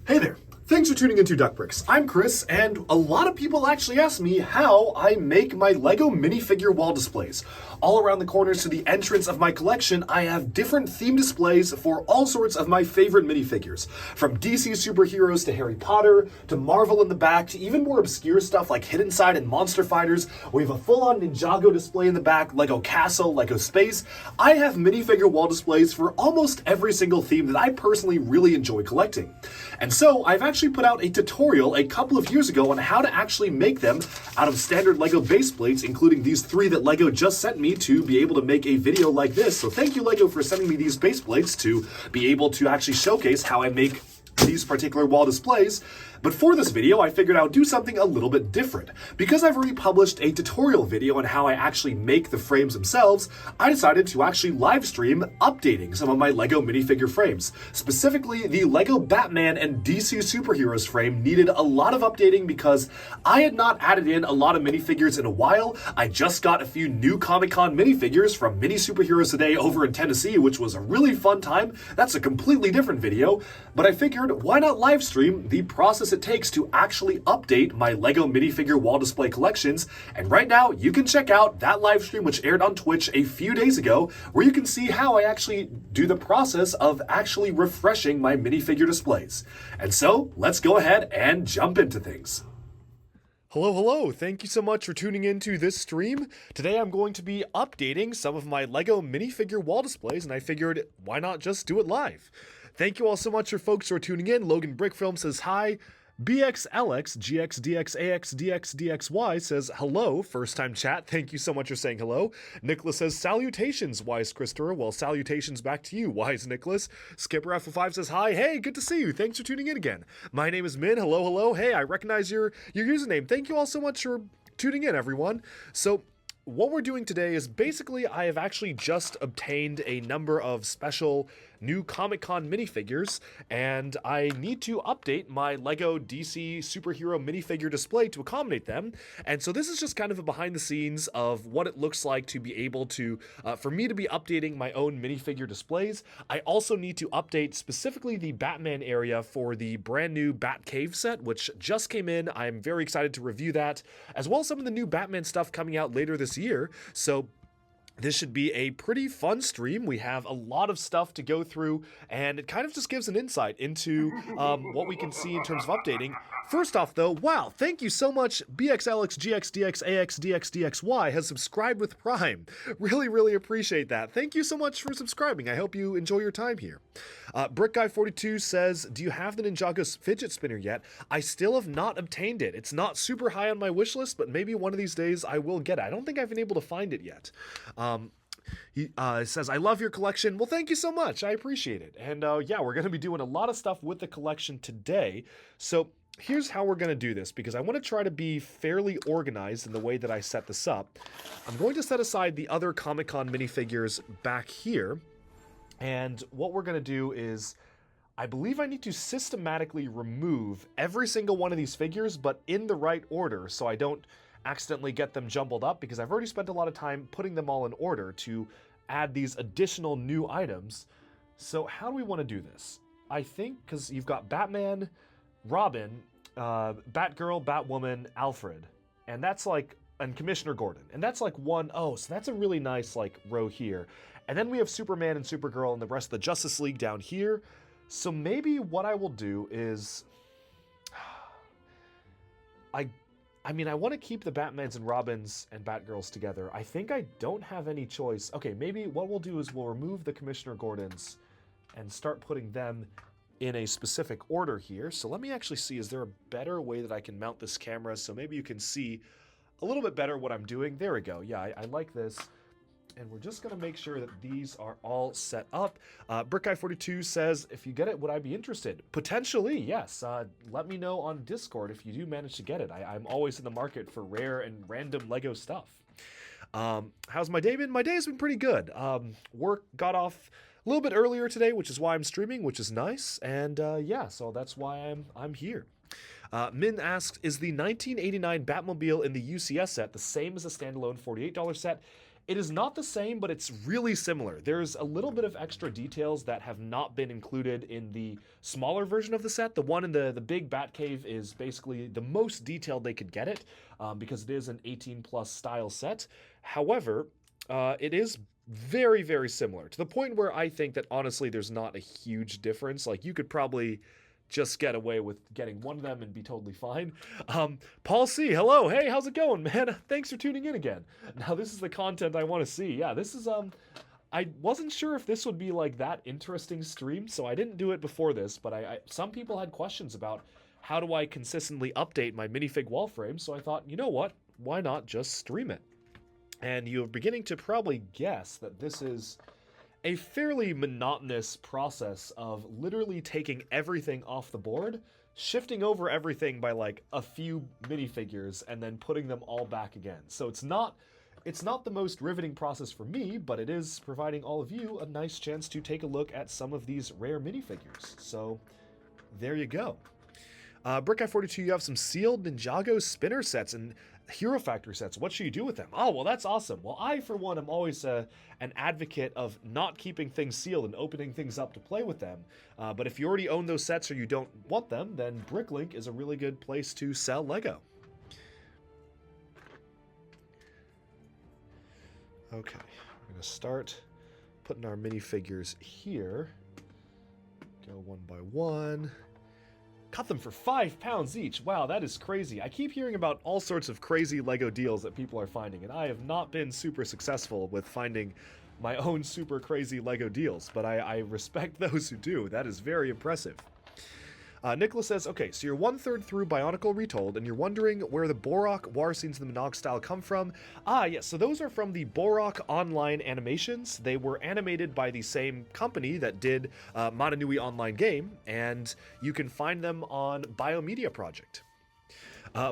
Hey there. Thanks for tuning into Duck Bricks. I'm Chris, and a lot of people actually ask me how I make my LEGO minifigure wall displays. All around the corners to the entrance of my collection, I have different theme displays for all sorts of my favorite minifigures. From DC superheroes to Harry Potter, to Marvel in the back, to even more obscure stuff like Hidden Side and Monster Fighters. We have a full-on Ninjago display in the back, LEGO Castle, LEGO Space. I have minifigure wall displays for almost every single theme that I personally really enjoy collecting. And so, I've actually put out a tutorial a couple of years ago on how to actually make them out of standard LEGO base plates, including these 3 that LEGO just sent me to be able to make a video like this. So thank you, LEGO, for sending me these base plates to be able to actually showcase how I make these particular wall displays. But for this video, I figured I would do something a little bit different. Because I've already published a tutorial video on how I actually make the frames themselves, I decided to actually live stream updating some of my LEGO minifigure frames. Specifically, the LEGO Batman and DC Superheroes frame needed a lot of updating because I had not added in a lot of minifigures in a while. I just got a few new Comic-Con minifigures from Mini Superheroes Today over in Tennessee, which was a really fun time. That's a completely different video, but I figured why not live stream the process it takes to actually update my LEGO minifigure wall display collections. And right now, you can check out that live stream which aired on Twitch a few days ago, where you can see how I actually do the process of actually refreshing my minifigure displays. And so, let's go ahead and jump into things. Hello, thank you so much for tuning into this stream. Today I'm going to be updating some of my LEGO minifigure wall displays, and I figured, why not just do it live? Thank you all so much for folks who are tuning in. Logan Brickfilm says hi. BXLX, GXDXAX, DXDXY says hello, first time chat. Thank you so much for saying hello. Nicholas says salutations, Wise Christopher. Well, salutations back to you, Wise Nicholas. Skipper F5 says hi. Hey, good to see you. Thanks for tuning in again. My name is Min. Hello. Hey, I recognize your username. Thank you all so much for tuning in, everyone. So, what we're doing today is basically I have actually just obtained a number of special new Comic-Con minifigures, and I need to update my LEGO DC superhero minifigure display to accommodate them. And so this is just kind of a behind the scenes of what it looks like to be able to, for me to be updating my own minifigure displays. I also need to update specifically the Batman area for the brand new Batcave set, which just came in. I'm very excited to review that, as well as some of the new Batman stuff coming out later this year. So this should be a pretty fun stream. We have a lot of stuff to go through, and it kind of just gives an insight into what we can see in terms of updating. First off, though, wow, thank you so much. BXLXGXDXAXDXDXY has subscribed with Prime. Really appreciate that. Thank you so much for subscribing. I hope you enjoy your time here. BrickGuy42 says, do you have the Ninjago fidget spinner yet? I still have not obtained it. It's not super high on my wish list, but maybe one of these days I will get it. I don't think I've been able to find it yet. He says, I love your collection. Well, thank you so much. I appreciate it. And yeah, we're going to be doing a lot of stuff with the collection today. So here's how we're going to do this, because I want to try to be fairly organized in the way that I set this up. I'm going to set aside the other Comic-Con minifigures back here. And what we're going to do is, I believe I need to systematically remove every single one of these figures, but in the right order, so I don't accidentally get them jumbled up, because I've already spent a lot of time putting them all in order to add these additional new items. So how do we want to do this? I think, because you've got Batman, Robin, Batgirl, Batwoman, Alfred, and that's like, and Commissioner Gordon, and that's like so that's a really nice like row here. And then we have Superman and Supergirl and the rest of the Justice League down here. So maybe what I will do is, I want to keep the Batmans and Robins and Batgirls together. I think I don't have any choice. Okay, maybe what we'll do is we'll remove the Commissioner Gordons and start putting them in a specific order here. So let me actually see, is there a better way that I can mount this camera so maybe you can see a little bit better what I'm doing? There we go. Yeah, I like this. And we're just going to make sure that these are all set up. BrickGuy42 says, if you get it, would I be interested? Potentially, yes. Let me know on Discord if you do manage to get it. I'm always in the market for rare and random LEGO stuff. How's my day been? My day has been pretty good. Work got off a little bit earlier today, which is why I'm streaming, which is nice. And yeah, so that's why I'm here. Min asks, is the 1989 Batmobile in the UCS set the same as the standalone $48 set? It is not the same, but it's really similar. There's a little bit of extra details that have not been included in the smaller version of the set. The one in the big Batcave is basically the most detailed they could get it, because it is an 18 plus style set. However, it is very, very similar, to the point where I think that honestly there's not a huge difference. Like, you could probably just get away with getting one of them and be totally fine. Paul C, hello. Hey, how's it going, man? Thanks for tuning in again. Now, this is the content I want to see. Yeah, this is, I wasn't sure if this would be like that interesting stream, so I didn't do it before this, but some people had questions about how do I consistently update my minifig wall frame, so I thought, you know what? Why not just stream it? And you're beginning to probably guess that this is a fairly monotonous process of literally taking everything off the board, shifting over everything by like a few minifigures, and then putting them all back again. So it's not the most riveting process for me, but it is providing all of you a nice chance to take a look at some of these rare minifigures. So there you go. Brickguy42, you have some sealed Ninjago spinner sets and Hero Factory sets. What should you do with them? Oh, well, that's awesome. Well, I, for one, am always an advocate of not keeping things sealed and opening things up to play with them. But if you already own those sets or you don't want them, then Bricklink is a really good place to sell Lego. Okay, we're going to start putting our minifigures here. Go one by one. Cut them for £5 each. Wow, that is crazy. I keep hearing about all sorts of crazy Lego deals that people are finding, and I have not been super successful with finding my own super crazy Lego deals, but I respect those who do. That is very impressive. Nicholas says, okay, so you're 1/3 through Bionicle Retold, and you're wondering where the Borok war scenes in the Monog style come from. Ah, yes, so those are from the Borok online animations. They were animated by the same company that did Matanui online game, and you can find them on Biomedia Project.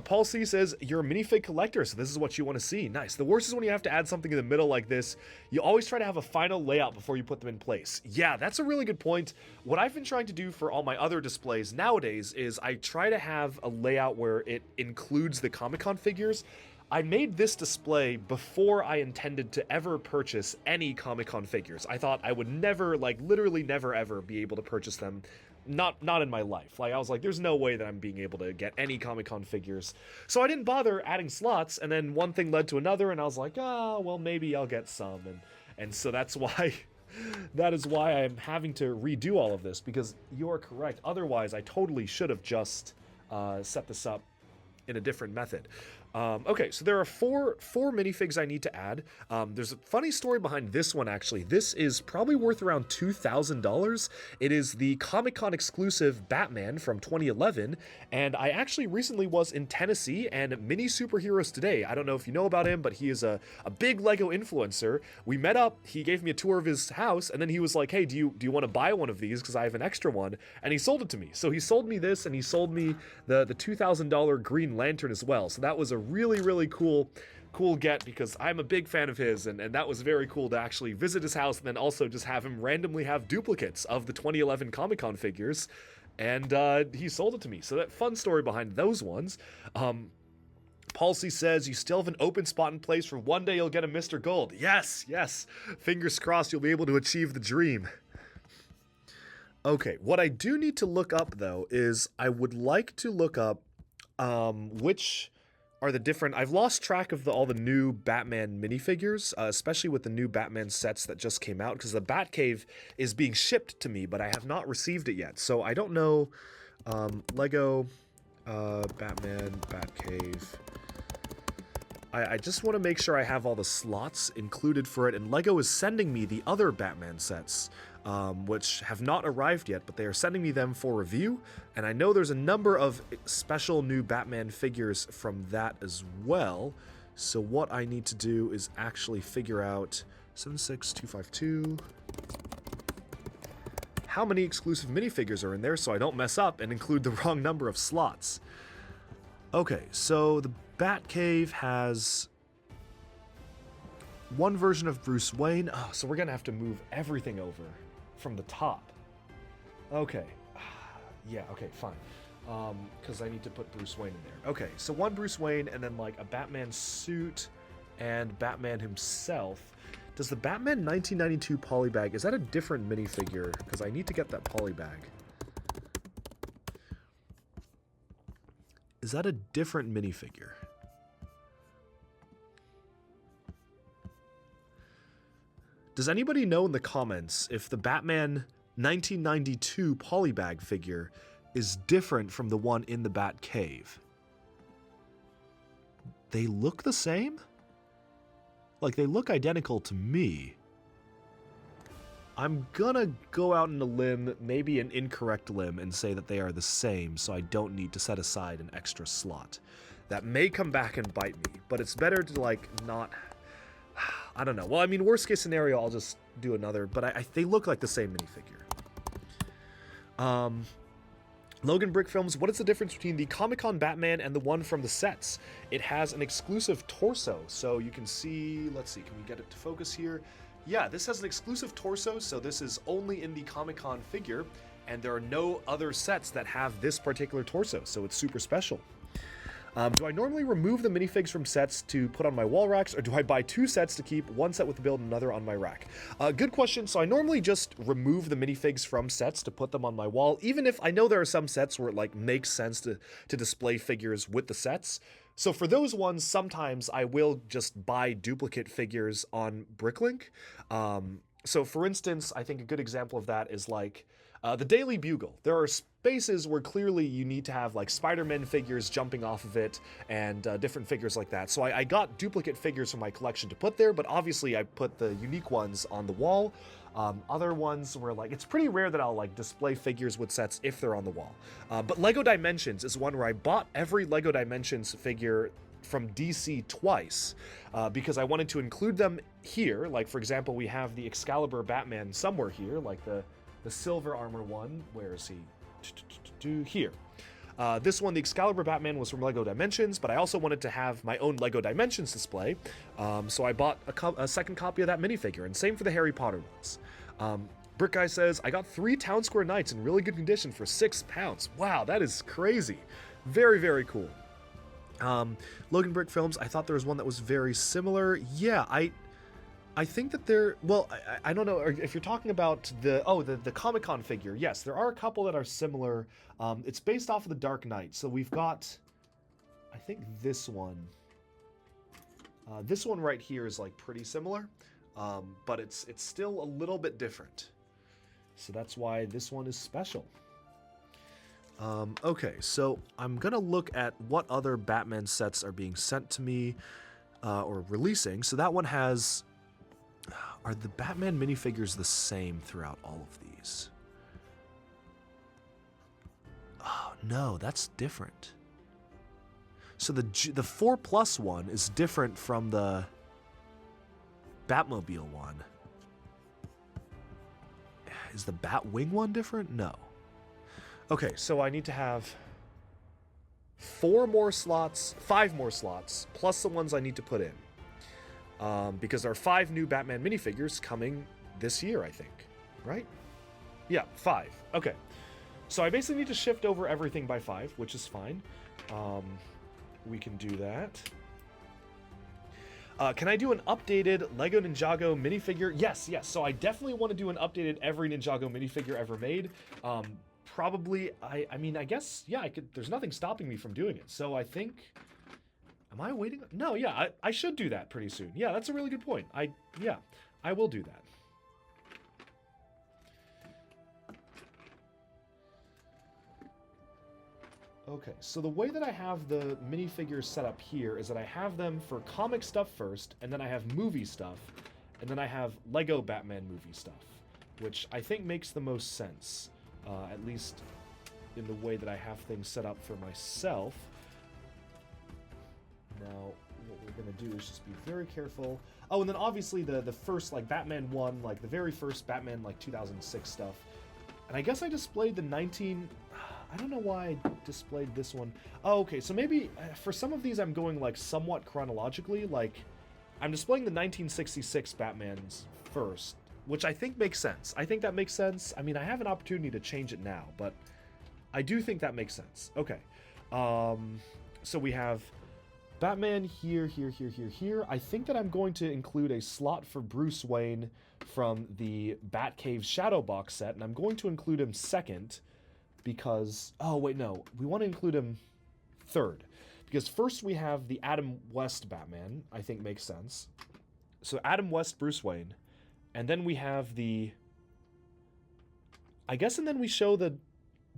Paul C says, you're a minifig collector, so this is what you want to see. Nice. The worst is when you have to add something in the middle like this. You always try to have a final layout before you put them in place. Yeah, that's a really good point. What I've been trying to do for all my other displays nowadays is I try to have a layout where it includes the Comic-Con figures. I made this display before I intended to ever purchase any Comic-Con figures. I thought I would never, like literally never ever be able to purchase them. Not in my life. Like, I was like, there's no way that I'm being able to get any Comic-Con figures. So I didn't bother adding slots, and then one thing led to another, and I was like, oh, well, maybe I'll get some. And so that's why, that is why I'm having to redo all of this, because you are correct. Otherwise, I totally should have just set this up in a different method. Okay, so there are four minifigs I need to add. There's a funny story behind this one, actually. This is probably worth around $2,000. It is the Comic-Con exclusive Batman from 2011, and I actually recently was in Tennessee, and Mini Superheroes Today, I don't know if you know about him, but he is a big Lego influencer. We met up, he gave me a tour of his house, and then he was like, hey, do you want to buy one of these, because I have an extra one, and he sold it to me. So he sold me this, and he sold me the $2,000 Green Lantern as well. So that was a really cool get, because I'm a big fan of his, and that was very cool to actually visit his house and then also just have him randomly have duplicates of the 2011 Comic-Con figures, and he sold it to me. So that fun story behind those ones. Paul C says, you still have an open spot in place for one day you'll get a Mr. Gold. Yes, fingers crossed you'll be able to achieve the dream. Okay, what I do need to look up though is I would like to look up which are the different... I've lost track of all the new Batman minifigures, especially with the new Batman sets that just came out, because the Batcave is being shipped to me, but I have not received it yet. So I don't know... Lego Batman Batcave... I just want to make sure I have all the slots included for it, and Lego is sending me the other Batman sets, which have not arrived yet, but they are sending me them for review, and I know there's a number of special new Batman figures from that as well, so what I need to do is actually figure out 76252... how many exclusive minifigures are in there so I don't mess up and include the wrong number of slots. Okay, so the Batcave has one version of Bruce Wayne. Oh, so we're gonna have to move everything over from the top. Okay. Yeah, okay, fine. Because I need to put Bruce Wayne in there. Okay, so one Bruce Wayne and then like a Batman suit and Batman himself. Does the Batman 1992 polybag, is that a different minifigure? Because I need to get that polybag. Is that a different minifigure? Does anybody know in the comments if the Batman 1992 polybag figure is different from the one in the Bat Cave? They look the same? Like, they look identical to me. I'm gonna go out on a limb, maybe an incorrect limb, and say that they are the same, so I don't need to set aside an extra slot. That may come back and bite me, but it's better to, like, not... I don't know. Well, I mean, worst case scenario, I'll just do another, but they look like the same minifigure. Logan Brick Films, what is the difference between the Comic-Con Batman and the one from the sets? It has an exclusive torso, so you can see, let's see, can we get it to focus here? Yeah, this has an exclusive torso, so this is only in the Comic-Con figure, and there are no other sets that have this particular torso, so it's super special. Do I normally remove the minifigs from sets to put on my wall racks, or do I buy 2 sets to keep, one set with the build and another on my rack? Good question. So I normally just remove the minifigs from sets to put them on my wall, even if I know there are some sets where it like makes sense to display figures with the sets. So for those ones, sometimes I will just buy duplicate figures on Bricklink. So for instance, I think a good example of that is like the Daily Bugle. There are spaces where clearly you need to have like Spider-Man figures jumping off of it and different figures like that. So I got duplicate figures from my collection to put there, but obviously I put the unique ones on the wall. Other ones were like, it's pretty rare that I'll like display figures with sets if they're on the wall. But Lego Dimensions is one where I bought every Lego Dimensions figure from DC twice because I wanted to include them here. Like, for example, we have the Excalibur Batman somewhere here, like the silver armor one. Where is he? Here. This one, the Excalibur Batman, was from Lego Dimensions, but I also wanted to have my own Lego Dimensions display, so I bought a second copy of that minifigure, and same for the Harry Potter ones. Brick Guy says, I got 3 Town Square Knights in really good condition for £6. Wow, that is crazy. Very, very cool. Logan Brick Films, I thought there was one that was very similar. Yeah, I think that there, well, I don't know if you're talking about the Comic-Con figure. Yes, there are a couple that are similar. It's based off of the Dark Knight. So we've got, I think this one. This one right here is like pretty similar, but it's still a little bit different. So that's why this one is special. Okay, so I'm gonna look at what other Batman sets are being sent to me or releasing. So that one has... Are the Batman minifigures the same throughout all of these? Oh, no, that's different. So the 4+ one is different from the Batmobile one. Is the Batwing one different? No. Okay, so I need to have 5 more slots, plus the ones I need to put in. Because there are 5 new Batman minifigures coming this year, I think. Right? Yeah, 5. Okay. So I basically need to shift over everything by 5, which is fine. We can do that. Can I do an updated Lego Ninjago minifigure? Yes. So I definitely want to do an updated every Ninjago minifigure ever made. Probably, I mean, I guess, yeah, I could. There's nothing stopping me from doing it. So I think... Am I waiting? No, yeah, I should do that pretty soon. Yeah, that's a really good point. I will do that. Okay, so the way that I have the minifigures set up here is that I have them for comic stuff first, and then I have movie stuff, and then I have Lego Batman movie stuff, which I think makes the most sense, at least in the way that I have things set up for myself. Now, what we're going to do is just be very careful. Oh, and then obviously the first, like, Batman 1, like, the very first Batman, like, 2006 stuff. And I guess I displayed the 19... I don't know why I displayed this one. Oh, okay, so maybe for some of these I'm going, like, somewhat chronologically. Like, I'm displaying the 1966 Batmans first, which I think makes sense. I think that makes sense. I mean, I have an opportunity to change it now, but I do think that makes sense. Okay. So we have... Batman here, here, here, here, here. I think that I'm going to include a slot for Bruce Wayne from the Batcave Shadow Box set, and I'm going to include him second because... Oh, wait, no. We want to include him third. Because first we have the Adam West Batman, I think makes sense. So Adam West Bruce Wayne, and then we have the... I guess, and then we show the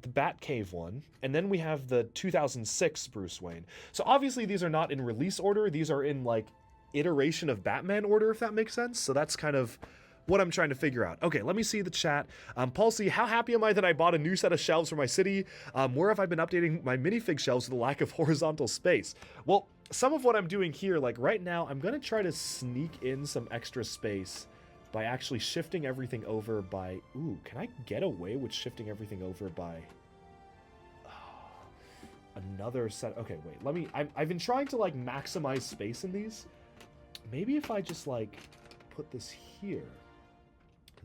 Batcave one, and then we have the 2006 Bruce Wayne. So obviously these are not in release order, these are in, like, iteration of Batman order, if that makes sense. So that's kind of what I'm trying to figure out. Okay, let me see the chat. Paul C, how happy am I that I bought a new set of shelves for my city? Where have I been updating my minifig shelves with the lack of horizontal space? Well, some of what I'm doing here, like right now, I'm gonna try to sneak in some extra space by actually shifting everything over by... Ooh, can I get away with shifting everything over by... another set... Okay, wait, let me... I've been trying to, like, maximize space in these. Maybe if I just, like, put this here,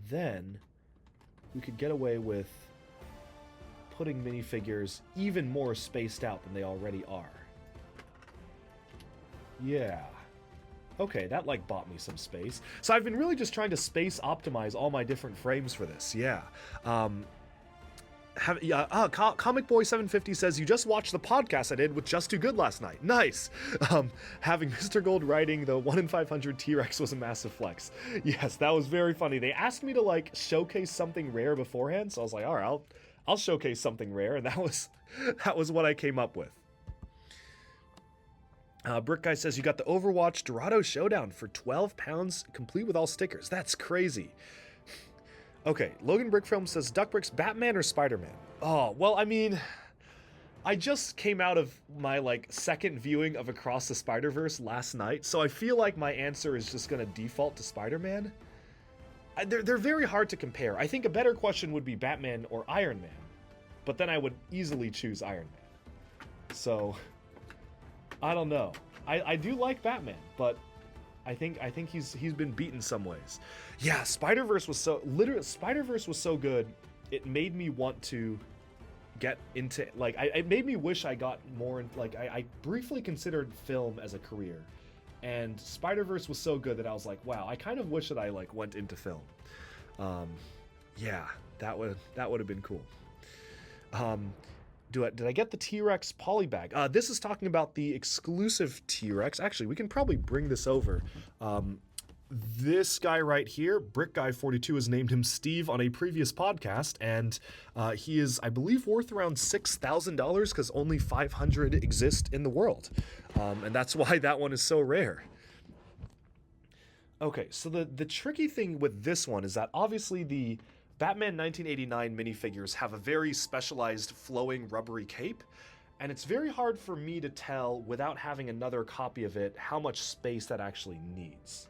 then we could get away with putting minifigures even more spaced out than they already are. Yeah. Okay, that, like, bought me some space. So I've been really just trying to space optimize all my different frames for this, yeah. Comic Boy 750 says, you just watched the podcast I did with Just Too Good last night. Nice! Having Mr. Gold writing the 1 in 500 T-Rex was a massive flex. Yes, that was very funny. They asked me to, like, showcase something rare beforehand, so I was like, alright, I'll showcase something rare, and that was what I came up with. Brick Guy says, you got the Overwatch Dorado Showdown for £12, complete with all stickers. That's crazy. Okay, Logan Brickfilm says, Duckbricks, Batman or Spider-Man? Oh, well, I mean, I just came out of my, like, second viewing of Across the Spider-Verse last night, so I feel like my answer is just going to default to Spider-Man. They're very hard to compare. I think a better question would be Batman or Iron Man, but then I would easily choose Iron Man. So... I don't know. I do like Batman, but I think he's been beaten some ways. Yeah, Spider-Verse was so good. It made me want to get into, like, it made me wish I got more, like, I briefly considered film as a career, and Spider-Verse was so good that I was like, wow, I kind of wish that I, like, went into film. Yeah, that would have been cool. Did I get the T-Rex polybag? This is talking about the exclusive T-Rex. Actually, we can probably bring this over. This guy right here, Brick Guy 42, has named him Steve on a previous podcast, and he is, I believe, worth around $6,000 because only 500 exist in the world. And that's why that one is so rare. Okay, so the tricky thing with this one is that obviously the Batman 1989 minifigures have a very specialized flowing rubbery cape, and it's very hard for me to tell without having another copy of it how much space that actually needs.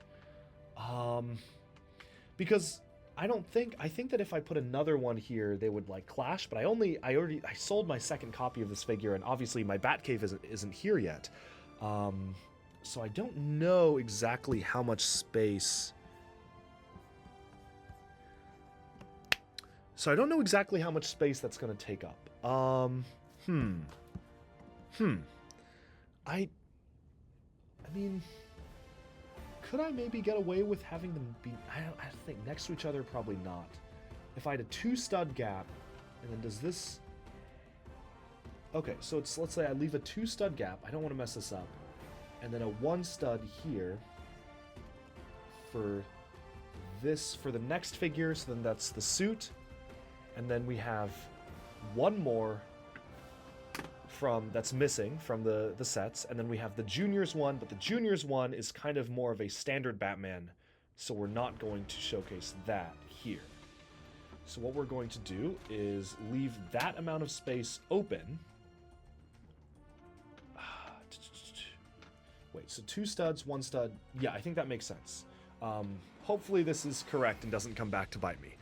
Because I think that if I put another one here, they would, like, clash, but I sold my second copy of this figure, and obviously my Batcave isn't here yet. So I don't know exactly how much space... So I don't know exactly how much space that's going to take up. I mean, could I maybe get away with having them be... I think next to each other, probably not. If I had a 2-stud gap, and then does this... Okay, so let's say I leave a 2-stud gap. I don't want to mess this up. And then a 1-stud here for this, for the next figure, so then that's the suit. And then we have one more that's missing from the sets, and then we have the Juniors one, but the Juniors one is kind of more of a standard Batman, so we're not going to showcase that here. So what we're going to do is leave that amount of space open. Wait, so 2 studs, 1 stud. Yeah, I think that makes sense. Hopefully this is correct and doesn't come back to bite me.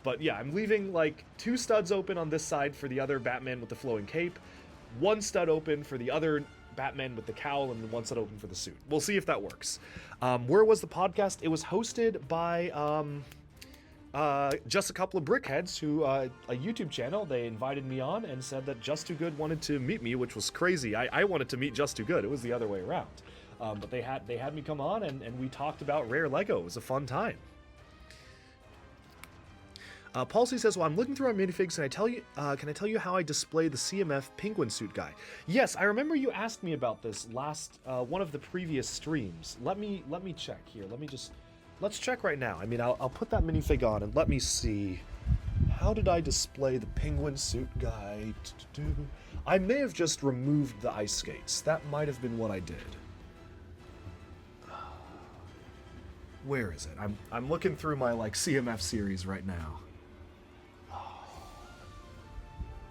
But yeah, I'm leaving like 2 studs open on this side for the other Batman with the flowing cape, 1 stud open for the other Batman with the cowl, and 1 stud open for the suit. We'll see if that works. Where was the podcast? It was hosted by just a couple of brickheads who, a YouTube channel, they invited me on and said that Just Too Good wanted to meet me, which was crazy. I wanted to meet Just Too Good. It was the other way around. But they had me come on and we talked about rare Lego. It was a fun time. Palsy says, well, I'm looking through our minifigs, and can I tell you how I display the CMF penguin suit guy? Yes, I remember you asked me about this last, one of the previous streams. Let me check here. Let's check right now. I mean, I'll put that minifig on and let me see. How did I display the penguin suit guy? I may have just removed the ice skates. That might have been what I did. Where is it? I'm looking through my, like, CMF series right now.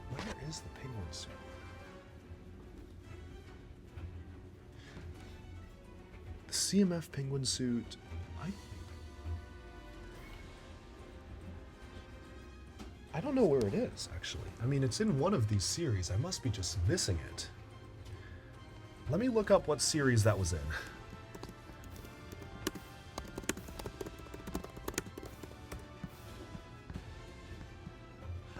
Where is the penguin suit? The CMF penguin suit. I don't know where it is, actually. I mean, it's in one of these series. I must be just missing it. Let me look up what series that was in.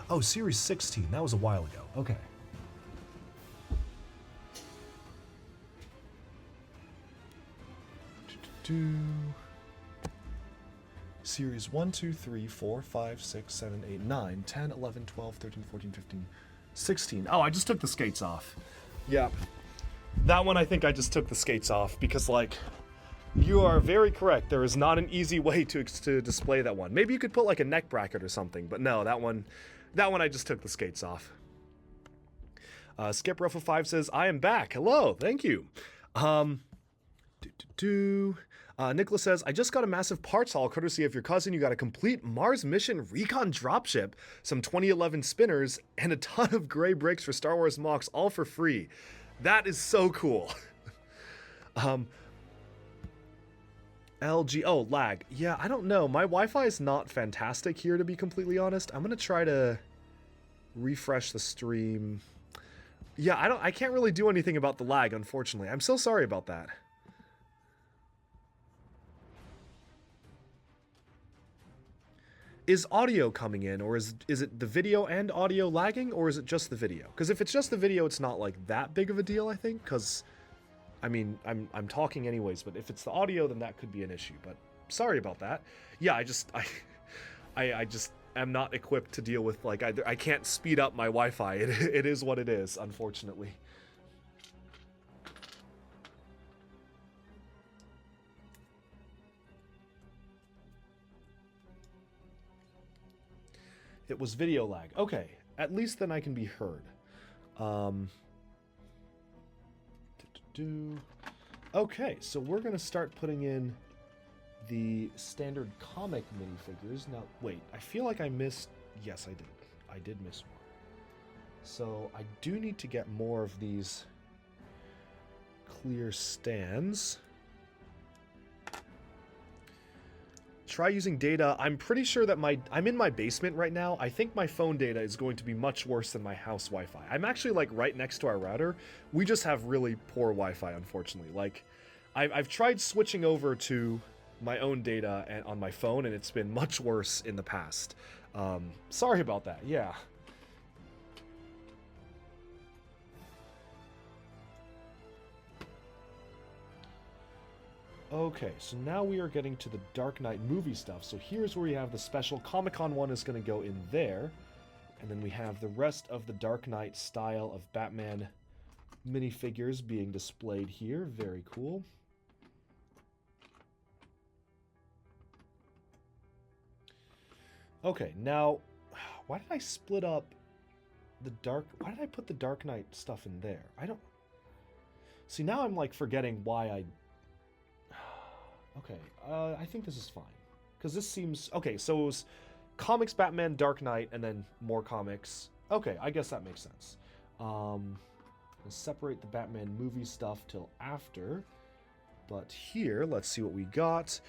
Oh, Series 16. That was a while ago. Okay. Series 1, 2, 3, 4, 5, 6, 7, 8, 9, 10, 11, 12, 13, 14, 15, 16. Oh, I just took the skates off. Yeah. That one, I think I just took the skates off because, like, you are very correct. There is not an easy way to display that one. Maybe you could put, like, a neck bracket or something, but no, that one I just took the skates off. Skip Ruffle 5 says, I am back. Hello, thank you. Nicholas says, I just got a massive parts haul courtesy of your cousin. You got a complete Mars mission recon dropship, some 2011 spinners, and a ton of gray bricks for Star Wars MOCs, all for free. That is so cool. LG, oh, lag. Yeah, I don't know. My Wi-Fi is not fantastic here, to be completely honest. I'm gonna try to refresh the stream. Yeah, I can't really do anything about the lag, unfortunately. I'm so sorry about that. Is audio coming in, or is it the video and audio lagging, or is it just the video? Because if it's just the video, it's not like that big of a deal, I think, because I mean, I'm talking anyways, but if it's the audio, then that could be an issue. But sorry about that. Yeah, I just am not equipped to deal with, like, I can't speed up my Wi-Fi. It is what it is, unfortunately. It was video lag. Okay, at least then I can be heard. Okay, so we're gonna start putting in the standard comic minifigures. Now, wait, I feel like I missed... Yes, I did. I did miss one. So I do need to get more of these clear stands. Try using data. I'm pretty sure that I'm in my basement right now. I think my phone data is going to be much worse than my house Wi-Fi. I'm actually, like, right next to our router. We just have really poor Wi-Fi, unfortunately. Like, I've tried switching over to my own data on my phone, and it's been much worse in the past. Sorry about that. Yeah. Okay, so now we are getting to the Dark Knight movie stuff. So here's where we have the special Comic-Con one is going to go in there. And then we have the rest of the Dark Knight style of Batman minifigures being displayed here. Very cool. Okay, now, why did I split up the why did I put the Dark Knight stuff in there? I don't... See, now I'm, like, forgetting why I... Okay, I think this is fine. Because this seems... Okay, so it was comics, Batman, Dark Knight, and then more comics. Okay, I guess that makes sense. I'll separate the Batman movie stuff till after. But here, let's see what we got.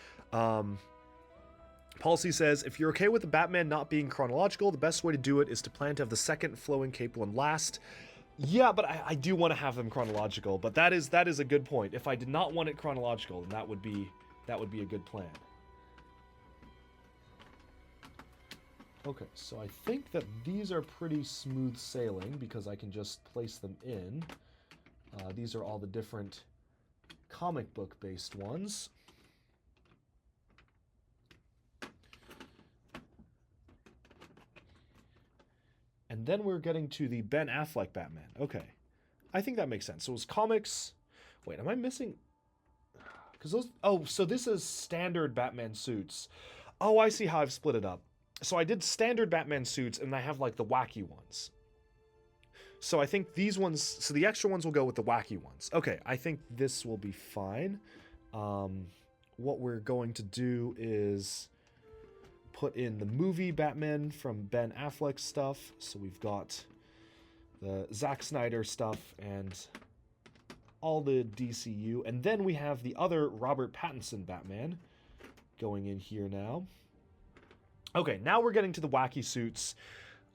Policy says, if you're okay with the Batman not being chronological, the best way to do it is to plan to have the second flowing cape one last. Yeah, but I do want to have them chronological, but that is a good point. If I did not want it chronological, then that would be a good plan. Okay, so I think that these are pretty smooth sailing because I can just place them in. These are all the different comic book based ones. And then we're getting to the Ben Affleck Batman. Okay. I think that makes sense. So it was comics. Wait, am I missing? Because those. Oh, so this is standard Batman suits. Oh, I see how I've split it up. So I did standard Batman suits, and I have like the wacky ones. So I think these ones. So the extra ones will go with the wacky ones. Okay, I think this will be fine. What we're going to do is put in the movie Batman from Ben Affleck stuff. So we've got the Zack Snyder stuff and all the DCU. And then we have the other Robert Pattinson Batman going in here now. Okay, now we're getting to the wacky suits.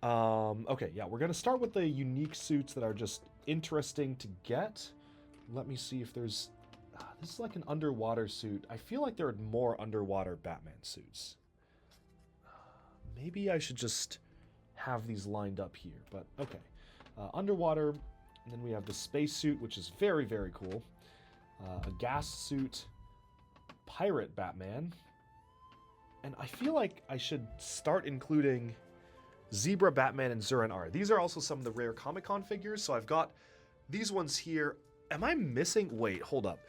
Okay, yeah, we're going to start with the unique suits that are just interesting to get. Let me see if there's... this is like an underwater suit. I feel like there are more underwater Batman suits. Maybe I should just have these lined up here, but okay. Underwater, and then we have the space suit, which is very, very cool. A gas suit, pirate Batman. And I feel like I should start including Zebra Batman and Zur-En-Arrh. These are also some of the rare Comic-Con figures, so I've got these ones here. Am I missing? Wait, hold up.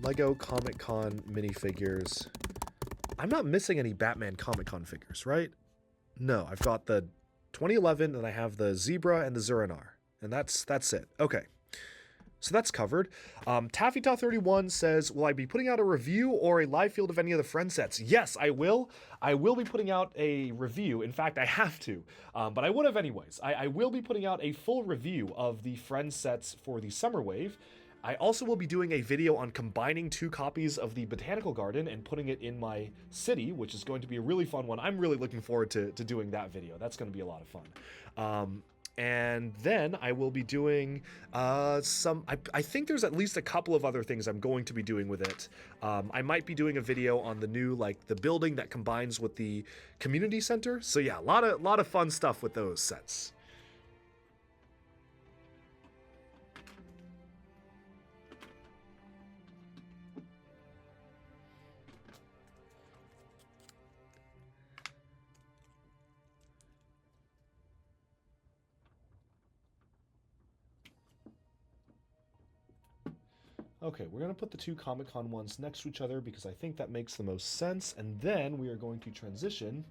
Lego Comic-Con minifigures. I'm not missing any Batman Comic-Con figures, right? No, I've got the 2011, and I have the Zebra and the Zur-En-Arrh. And that's it. Okay. So that's covered. Taffytaw31 says, will I be putting out a review or a live field of any of the Friend sets? Yes, I will. I will be putting out a review. In fact, I have to, but I would have anyways. I will be putting out a full review of the Friend sets for the Summer Wave. I also will be doing a video on combining 2 copies of the Botanical Garden and putting it in my city, which is going to be a really fun one. I'm really looking forward to doing that video. That's going to be a lot of fun. And then I will be doing I think there's at least a couple of other things I'm going to be doing with it. I might be doing a video on the new, like, the building that combines with the community center. So yeah, a lot of fun stuff with those sets. Okay, we're going to put the 2 Comic-Con ones next to each other because I think that makes the most sense. And then we are going to transition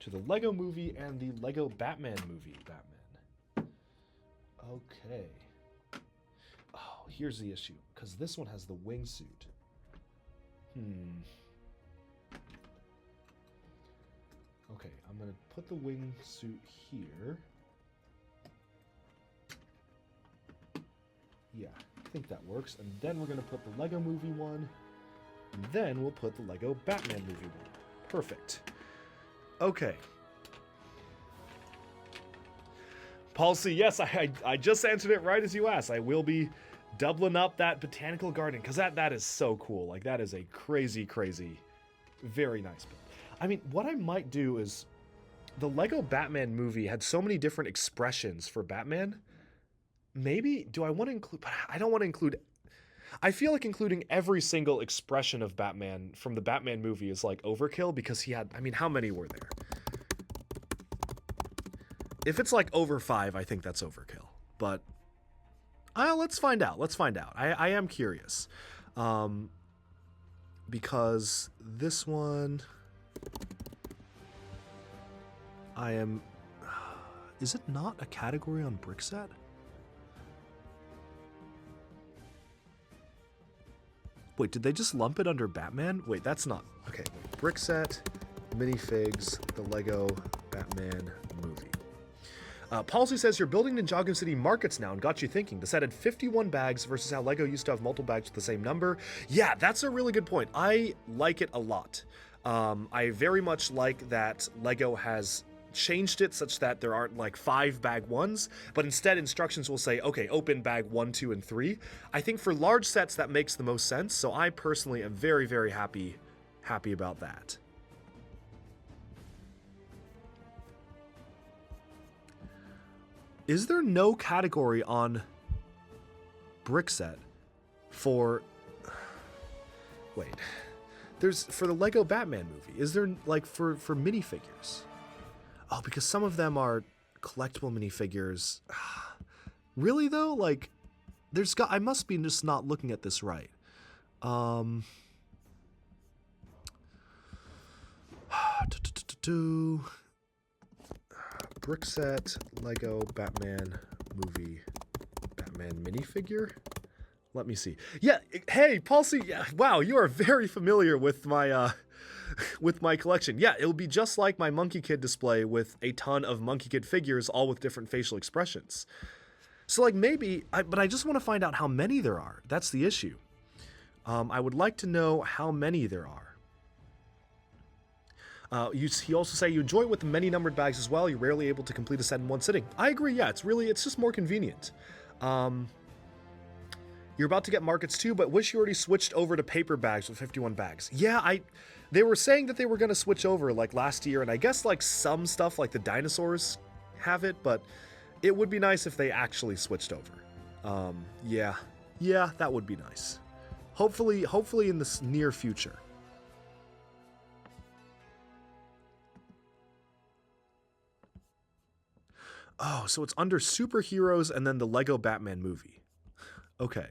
to the Lego movie and the Lego Batman movie Batman. Okay. Oh, here's the issue, because this one has the wingsuit. Okay, I'm going to put the wingsuit here. Yeah, I think that works. And then we're going to put the Lego movie one. And then we'll put the Lego Batman movie one. Perfect. Okay. Paul C., yes, I just answered it right as you asked. I will be doubling up that Botanical Garden, because that is so cool. Like, that is a crazy, crazy, very nice build. I mean, what I might do is, the Lego Batman movie had so many different expressions for Batman. Maybe, do I want to include, but I don't want to include, I feel like including every single expression of Batman from the Batman movie is like overkill, because he had, I mean, how many were there? If it's like over 5, I think that's overkill, but let's find out. Let's find out. I am curious, because this one, is it not a category on Brickset? Wait, did they just lump it under Batman? Wait, that's not... Okay, Brickset, Minifigs, the Lego Batman movie. Policy says you're building Ninjago City markets now and got you thinking. The set had 51 bags versus how Lego used to have multiple bags with the same number. Yeah, that's a really good point. I like it a lot. I very much like that Lego has changed it such that there aren't like 5 bag ones, but instead instructions will say, okay, open bag 1, 2, and 3. I think for large sets that makes the most sense, so I personally am very, very happy about that. Is there no category on Brickset for... Wait. There's for the Lego Batman movie. Is there, like, for minifigures? Oh, because some of them are collectible minifigures. Really, though? Like, there's got... I must be just not looking at this right. Brickset Lego Batman movie Batman minifigure. Let me see. Yeah, hey, Palsy. Yeah, wow, you are very familiar with my collection. Yeah, it'll be just like my Monkey Kid display with a ton of Monkey Kid figures, all with different facial expressions. So, like, maybe, but I just want to find out how many there are. That's the issue. I would like to know how many there are. You also say you enjoy it with the many numbered bags as well. You're rarely able to complete a set in one sitting. I agree, yeah, it's just more convenient. You're about to get markets too, but wish you already switched over to paper bags with 51 bags. Yeah, they were saying that they were going to switch over like last year, and I guess like some stuff like the dinosaurs have it, but it would be nice if they actually switched over. Yeah, that would be nice. Hopefully in the near future. Oh, so it's under superheroes and then the Lego Batman movie. Okay.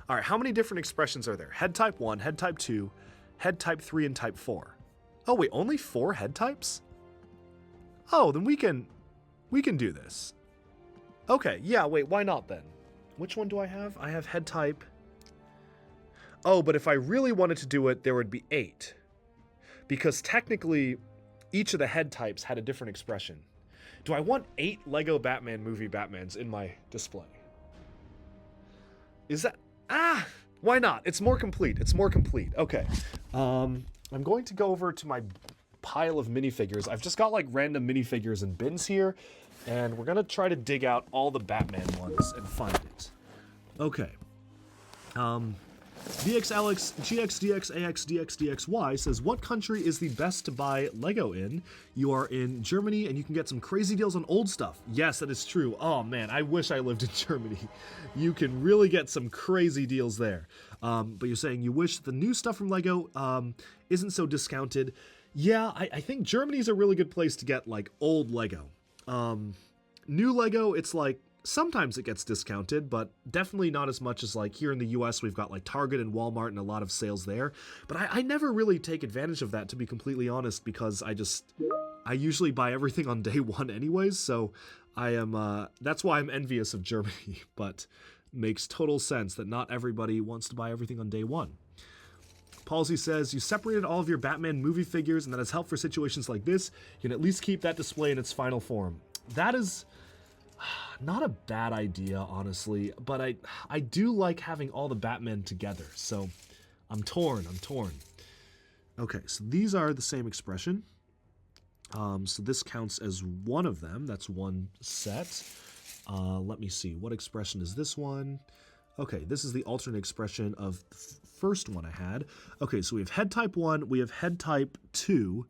All right, how many different expressions are there? Head type 1, head type 2, head type 3, and type 4. Oh, wait, only 4 head types? Oh, then we can do this. Okay, yeah, wait, why not then? Which one do I have? I have head type. Oh, but if I really wanted to do it, there would be 8. Because technically, each of the head types had a different expression. Do I want 8 Lego Batman movie Batmans in my display? Is that... why not? It's more complete. Okay. I'm going to go over to my pile of minifigures. I've just got like random minifigures and bins here, and we're going to try to dig out all the Batman ones and find it. Okay. VXAlex GXDXAXDXDXY says, what country is the best to buy Lego in? You are in Germany and you can get some crazy deals on old stuff. Yes, that is true. Oh man, I wish I lived in Germany. You can really get some crazy deals there. But you're saying you wish the new stuff from Lego isn't so discounted. Yeah, I think Germany's a really good place to get like old Lego. New Lego, it's like, sometimes it gets discounted, but definitely not as much as like here in the US. We've got like Target and Walmart and a lot of sales there. But I never really take advantage of that, to be completely honest, because I usually buy everything on day one anyways. So that's why I'm envious of Germany, but makes total sense that not everybody wants to buy everything on day one. Palsy says, you separated all of your Batman movie figures and that has helped for situations like this. You can at least keep that display in its final form. That is... not a bad idea, honestly, but I do like having all the Batmen together, so I'm torn. Okay, so these are the same expression. So this counts as one of them. That's one set. Let me see. What expression is this one? Okay, this is the alternate expression of the first one I had. Okay, so we have head type 1, we have head type 2.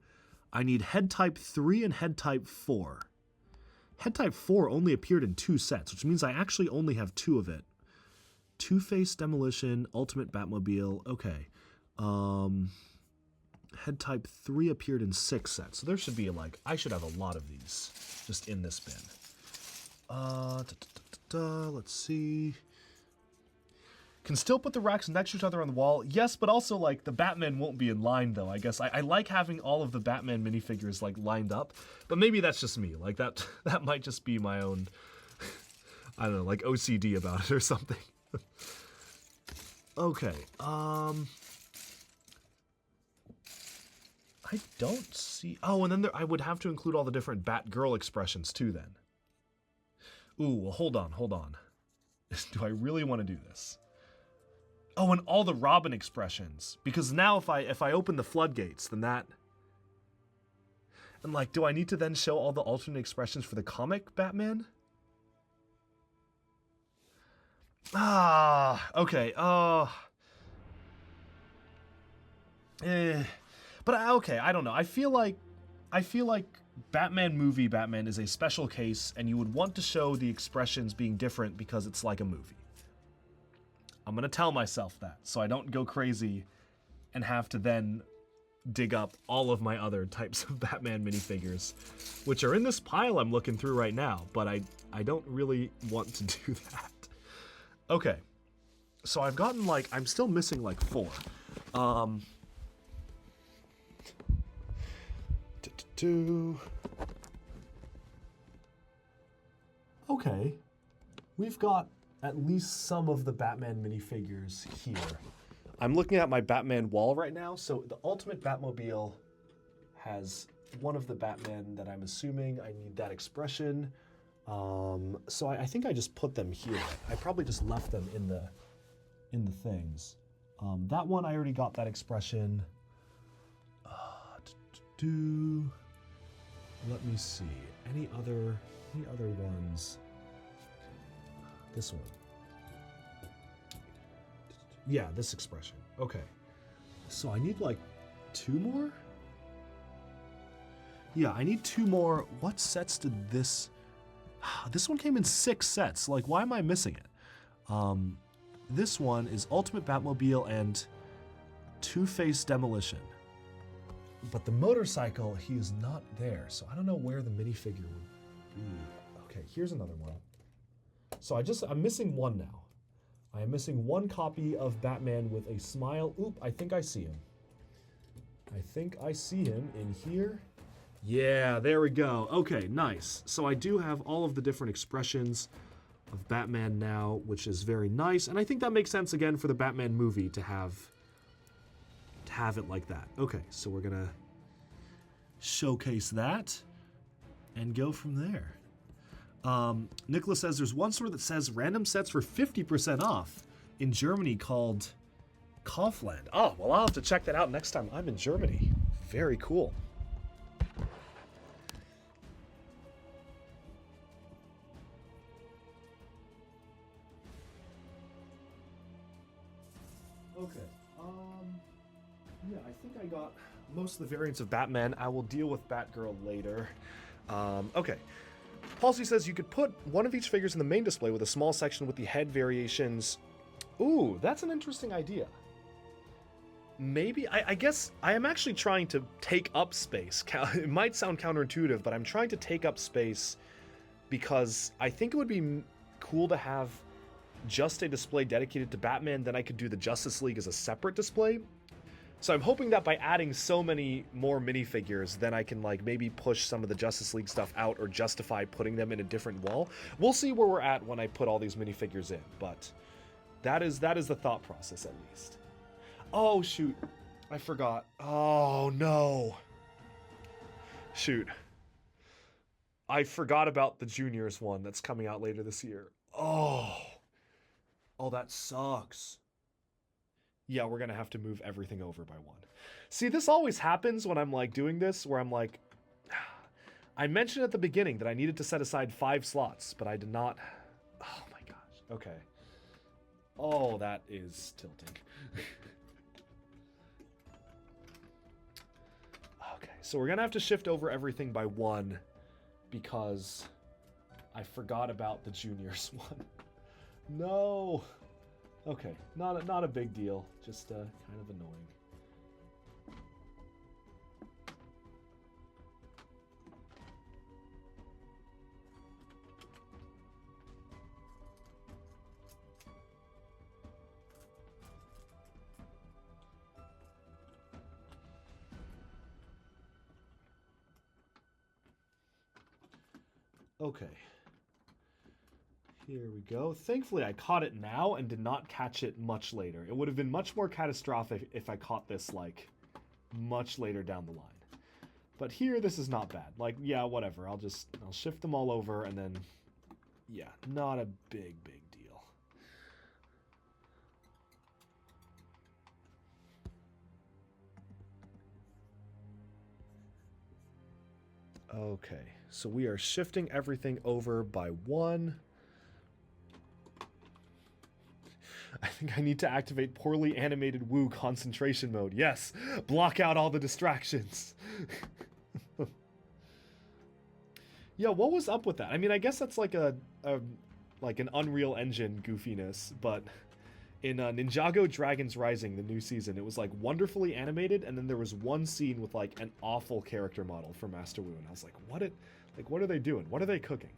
I need head type 3 and head type 4. Head type 4 only appeared in 2 sets, which means I actually only have 2 of it. Two-Face Demolition, Ultimate Batmobile, okay. Head type 3 appeared in 6 sets, so there should be like, I should have a lot of these just in this bin. Let's see. Can still put the racks next to each other on the wall. Yes, but also, like, the Batman won't be in line, though, I guess. I like having all of the Batman minifigures, like, lined up. But maybe that's just me. Like, that might just be my own, I don't know, like, OCD about it or something. Okay, I don't see... Oh, and then I would have to include all the different Batgirl expressions, too, then. Ooh, well, hold on. Do I really want to do this? Oh, and all the Robin expressions. Because now if I open the floodgates, then that... And like, do I need to then show all the alternate expressions for the comic Batman? Okay, But okay, I don't know. I feel like Batman movie Batman is a special case, and you would want to show the expressions being different because it's like a movie. I'm gonna tell myself that, so I don't go crazy and have to then dig up all of my other types of Batman minifigures, which are in this pile I'm looking through right now, but I don't really want to do that. Okay, so I've gotten like, I'm still missing like 4. Okay, we've got at least some of the Batman minifigures here. I'm looking at my Batman wall right now, so the Ultimate Batmobile has one of the Batman that I'm assuming I need that expression. So I think I just put them here. I probably just left them in the things. That one I already got that expression. Let me see. Any other ones? This one. Yeah, this expression. Okay. So I need like 2 more? Yeah, I need 2 more. What sets did this... This one came in 6 sets. Like, why am I missing it? This one is Ultimate Batmobile and Two-Face Demolition. But the motorcycle, he is not there, so I don't know where the minifigure would be. Okay, here's another one. So I'm missing 1 now. I am missing 1 copy of Batman with a smile. Oop, I think I see him. I think I see him in here. Yeah, there we go. Okay, nice. So I do have all of the different expressions of Batman now, which is very nice. And I think that makes sense, again, for the Batman movie to have it like that. Okay, so we're gonna showcase that and go from there. Nicholas says there's one store that says random sets for 50% off in Germany called Kaufland. Oh, well, I'll have to check that out next time I'm in Germany. Very cool. Okay, yeah, I think I got most of the variants of Batman. I will deal with Batgirl later. Okay. Palsy says you could put one of each figures in the main display with a small section with the head variations. Ooh, that's an interesting idea. Maybe, I guess I am actually trying to take up space. It might sound counterintuitive, but I'm trying to take up space because I think it would be cool to have just a display dedicated to Batman, then I could do the Justice League as a separate display. So I'm hoping that by adding so many more minifigures, then I can like maybe push some of the Justice League stuff out or justify putting them in a different wall. We'll see where we're at when I put all these minifigures in, but that is the thought process at least. Oh shoot, I forgot. Oh no. Shoot. I forgot about the Juniors one that's coming out later this year. Oh, that sucks. Yeah, we're gonna have to move everything over by 1. See, this always happens when I'm like doing this, where I'm like, I mentioned at the beginning that I needed to set aside 5 slots, but I did not. Oh my gosh. Okay. Oh, that is tilting. Okay, so we're gonna have to shift over everything by 1 because I forgot about the Juniors one. No. Okay, not a big deal, just kind of annoying. Okay. Here we go. Thankfully, I caught it now and did not catch it much later. It would have been much more catastrophic if I caught this, like, much later down the line. But here, this is not bad. Like, yeah, whatever. I'll shift them all over and then, yeah, not a big deal. Okay, so we are shifting everything over by 1. I think I need to activate poorly animated Woo concentration mode. Yes, block out all the distractions. Yeah, what was up with that? I mean, I guess that's like a like an Unreal Engine goofiness, but in Ninjago Dragons Rising, the new season, it was like wonderfully animated, and then there was one scene with like an awful character model for Master Wu, and I was like, what are they doing? What are they cooking?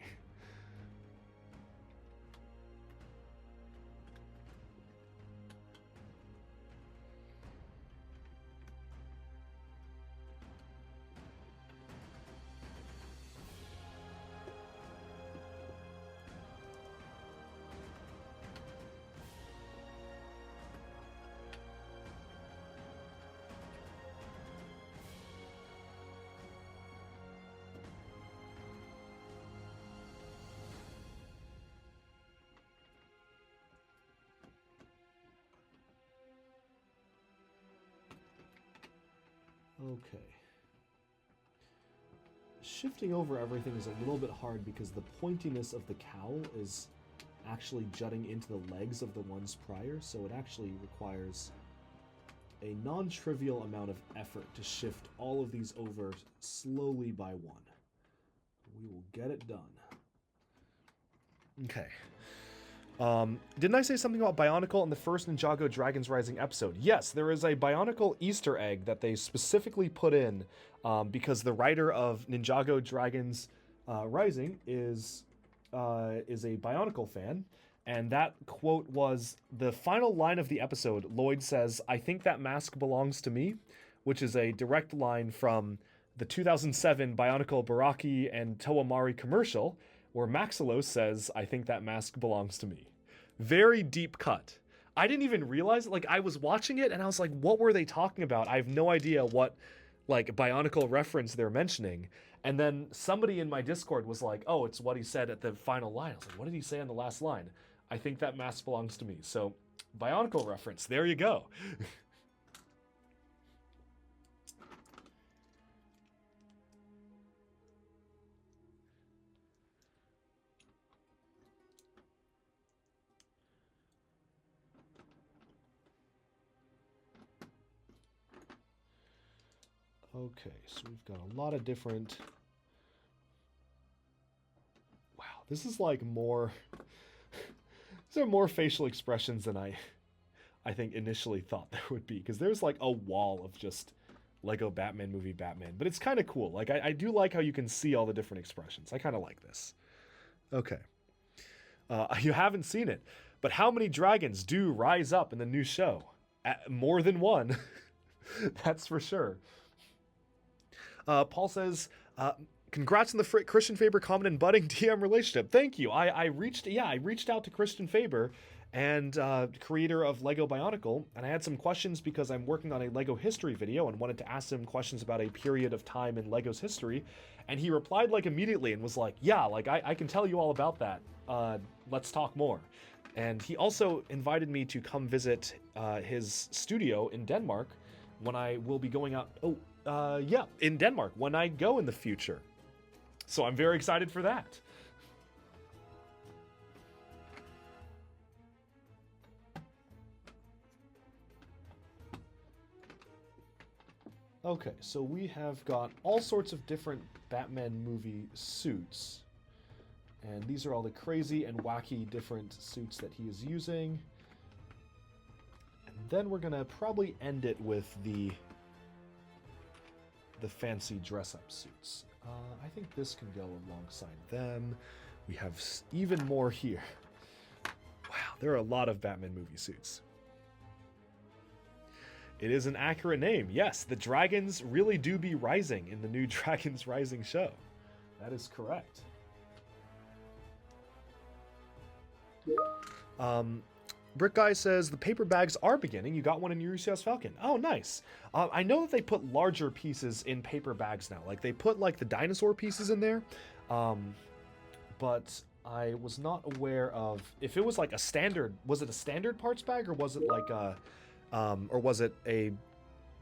Okay. Shifting over everything is a little bit hard because the pointiness of the cowl is actually jutting into the legs of the ones prior, so it actually requires a non-trivial amount of effort to shift all of these over slowly by one. We will get it done. Okay. Didn't I say something about Bionicle in the first Ninjago Dragons Rising episode? Yes, there is a Bionicle Easter egg that they specifically put in because the writer of Ninjago Dragons Rising is a Bionicle fan, and that quote was the final line of the episode. Lloyd says, "I think that mask belongs to me," which is a direct line from the 2007 Bionicle Baraki and Toamari commercial, where Maxilos says, "I think that mask belongs to me." Very deep cut. I didn't even realize it. Like, I was watching it and I was like, what were they talking about? I have no idea what, like, Bionicle reference they're mentioning. And then somebody in my Discord was like, oh, it's what he said at the final line. I was like, what did he say on the last line? "I think that mask belongs to me." So, Bionicle reference. There you go. Okay, so we've got a lot of different... Wow, this is like more... These are more facial expressions than I think initially thought there would be, because there's like a wall of just Lego Batman movie Batman, but it's kind of cool. Like, I do like how you can see all the different expressions. I kind of like this. Okay. You haven't seen it, but how many dragons do rise up in the new show? More than one. That's for sure. Paul says, congrats on the Christian Faber common and budding DM relationship. Thank you. I reached out to Christian Faber, and creator of Lego Bionicle, and I had some questions because I'm working on a Lego history video and wanted to ask him questions about a period of time in Lego's history, and he replied like immediately and was like, yeah, like I can tell you all about that. Let's talk more. And he also invited me to come visit his studio in Denmark when I will be going out. In Denmark when I go in the future. So I'm very excited for that. Okay, so we have got all sorts of different Batman movie suits. And these are all the crazy and wacky different suits that he is using. And then we're gonna probably end it with the fancy dress-up suits. I think this can go alongside them. We have even more here. Wow, there are a lot of Batman movie suits. It is an accurate name. Yes, the dragons really do be rising in the new Dragons Rising show. That is correct. Brick Guy says, the paper bags are beginning. You got one in Eurasias Falcon. Oh, nice. I know that they put larger pieces in paper bags now. Like, they put, like, the dinosaur pieces in there. But I was not aware of... If it was, like, a standard... Was it a standard parts bag, or was it, like, a... or was it a...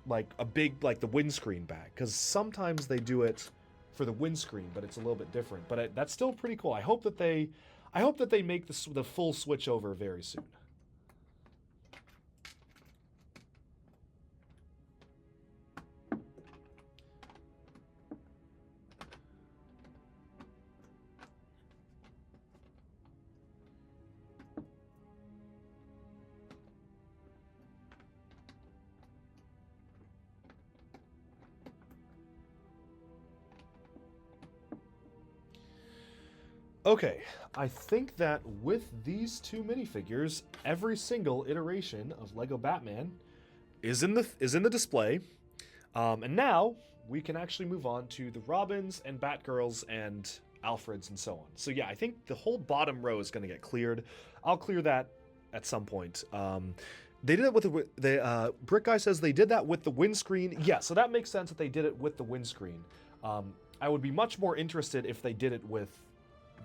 Like, a big, like, the windscreen bag? Because sometimes they do it for the windscreen, but it's a little bit different. But that's still pretty cool. I hope that they make the full switch over very soon. Okay, I think that with these two minifigures, every single iteration of Lego Batman is in the display. And now we can actually move on to the Robins and Batgirls and Alfreds and so on. So yeah, I think the whole bottom row is going to get cleared. I'll clear that at some point. They did it with the Brick Guy says they did that with the windscreen. Yeah, so that makes sense that they did it with the windscreen. I would be much more interested if they did it with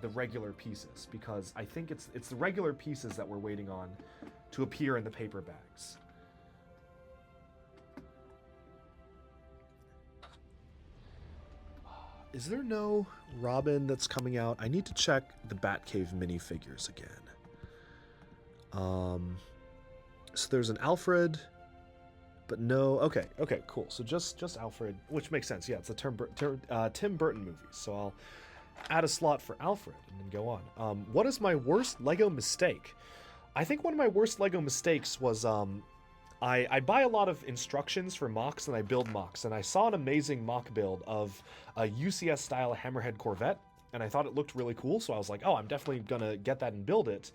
the regular pieces, because I think it's the regular pieces that we're waiting on to appear in the paper bags. Is there no Robin that's coming out? I need to check the Batcave minifigures again. So there's an Alfred, but no. Okay, cool. So just Alfred, which makes sense. Yeah, it's a Tim Burton movie. So I'll add a slot for Alfred and then go on. What is my worst Lego mistake? I think one of my worst Lego mistakes was I buy a lot of instructions for mocks and I build mocks, and I saw an amazing mock build of a UCS style Hammerhead Corvette, and I thought it looked really cool, so I was like, oh, I'm definitely gonna get that and build it.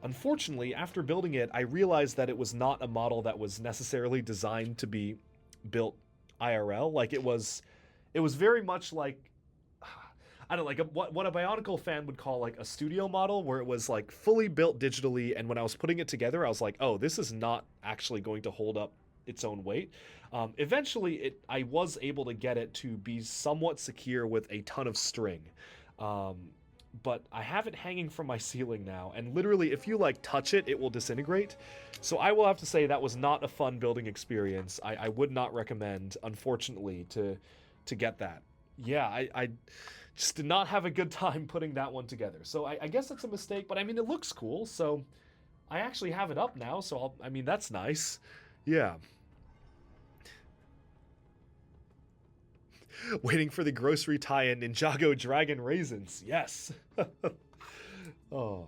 Unfortunately, after building it, I realized that it was not a model that was necessarily designed to be built IRL. Like, it was very much like, I don't know, like what a Bionicle fan would call like a studio model, where it was like fully built digitally, and when I was putting it together, I was like, oh, this is not actually going to hold up its own weight. Eventually, I was able to get it to be somewhat secure with a ton of string. But I have it hanging from my ceiling now, and literally, if you like touch it, it will disintegrate. So I will have to say that was not a fun building experience. I would not recommend, unfortunately, to get that. Yeah, I just did not have a good time putting that one together. So I guess that's a mistake, but I mean, it looks cool, so I actually have it up now, so I mean, that's nice. Yeah. Waiting for the grocery tie-in Ninjago Dragon Raisins. Yes. Oh.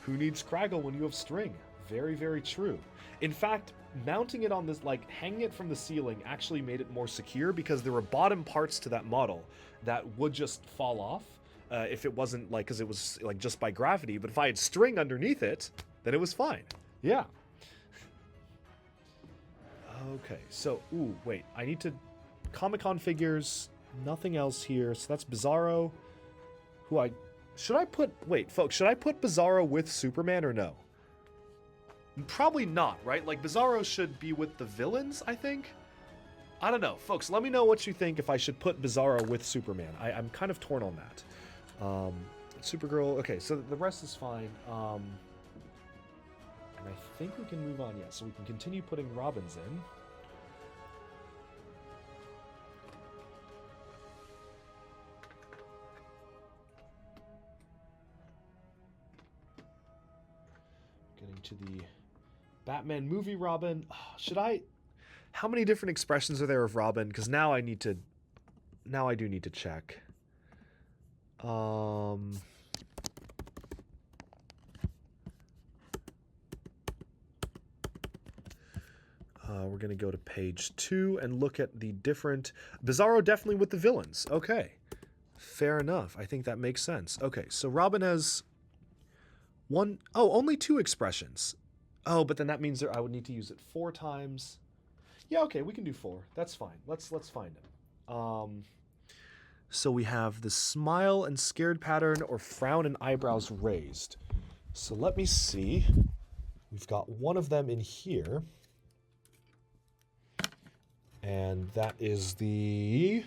Who needs Craggle when you have string? Very, very true. In fact, mounting it on this, like hanging it from the ceiling, actually made it more secure, because there were bottom parts to that model that would just fall off if it wasn't like, because it was like just by gravity. But if I had string underneath it, then it was fine. Yeah. Okay, so, ooh, wait, I need to... Comic-Con figures, nothing else here, so that's Bizarro, should I put... Wait, folks, should I put Bizarro with Superman or no? Probably not, right? Like, Bizarro should be with the villains, I think? I don't know. Folks, let me know what you think if I should put Bizarro with Superman. I'm kind of torn on that. Supergirl... Okay, so the rest is fine. And I think we can move on, yeah. So we can continue putting Robins in. Getting to the Batman movie Robin. Oh, should I... How many different expressions are there of Robin? Because now I need to... Now I do need to check. We're going to go to page 2 and look at the different... Bizarro definitely with the villains. Okay. Fair enough. I think that makes sense. Okay, so Robin has only 2 expressions. Oh, but then that means I would need to use it 4 times. Yeah, okay, we can do 4. That's fine. Let's find him. So we have the smile and scared pattern, or frown and eyebrows raised. So let me see. We've got one of them in here. And that is the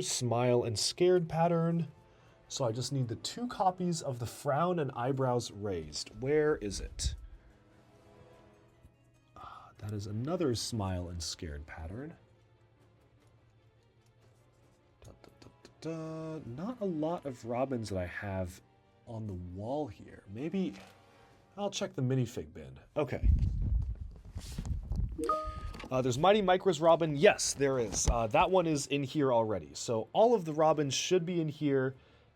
smile and scared pattern. So I just need the 2 copies of the frown and eyebrows raised. Where is it? That is another smile and scared pattern. Not a lot of Robins that I have on the wall here. Maybe I'll check the minifig bin. Okay. There's Mighty Micro's Robin. Yes, there is. That one is in here already. So all of the Robins should be in here,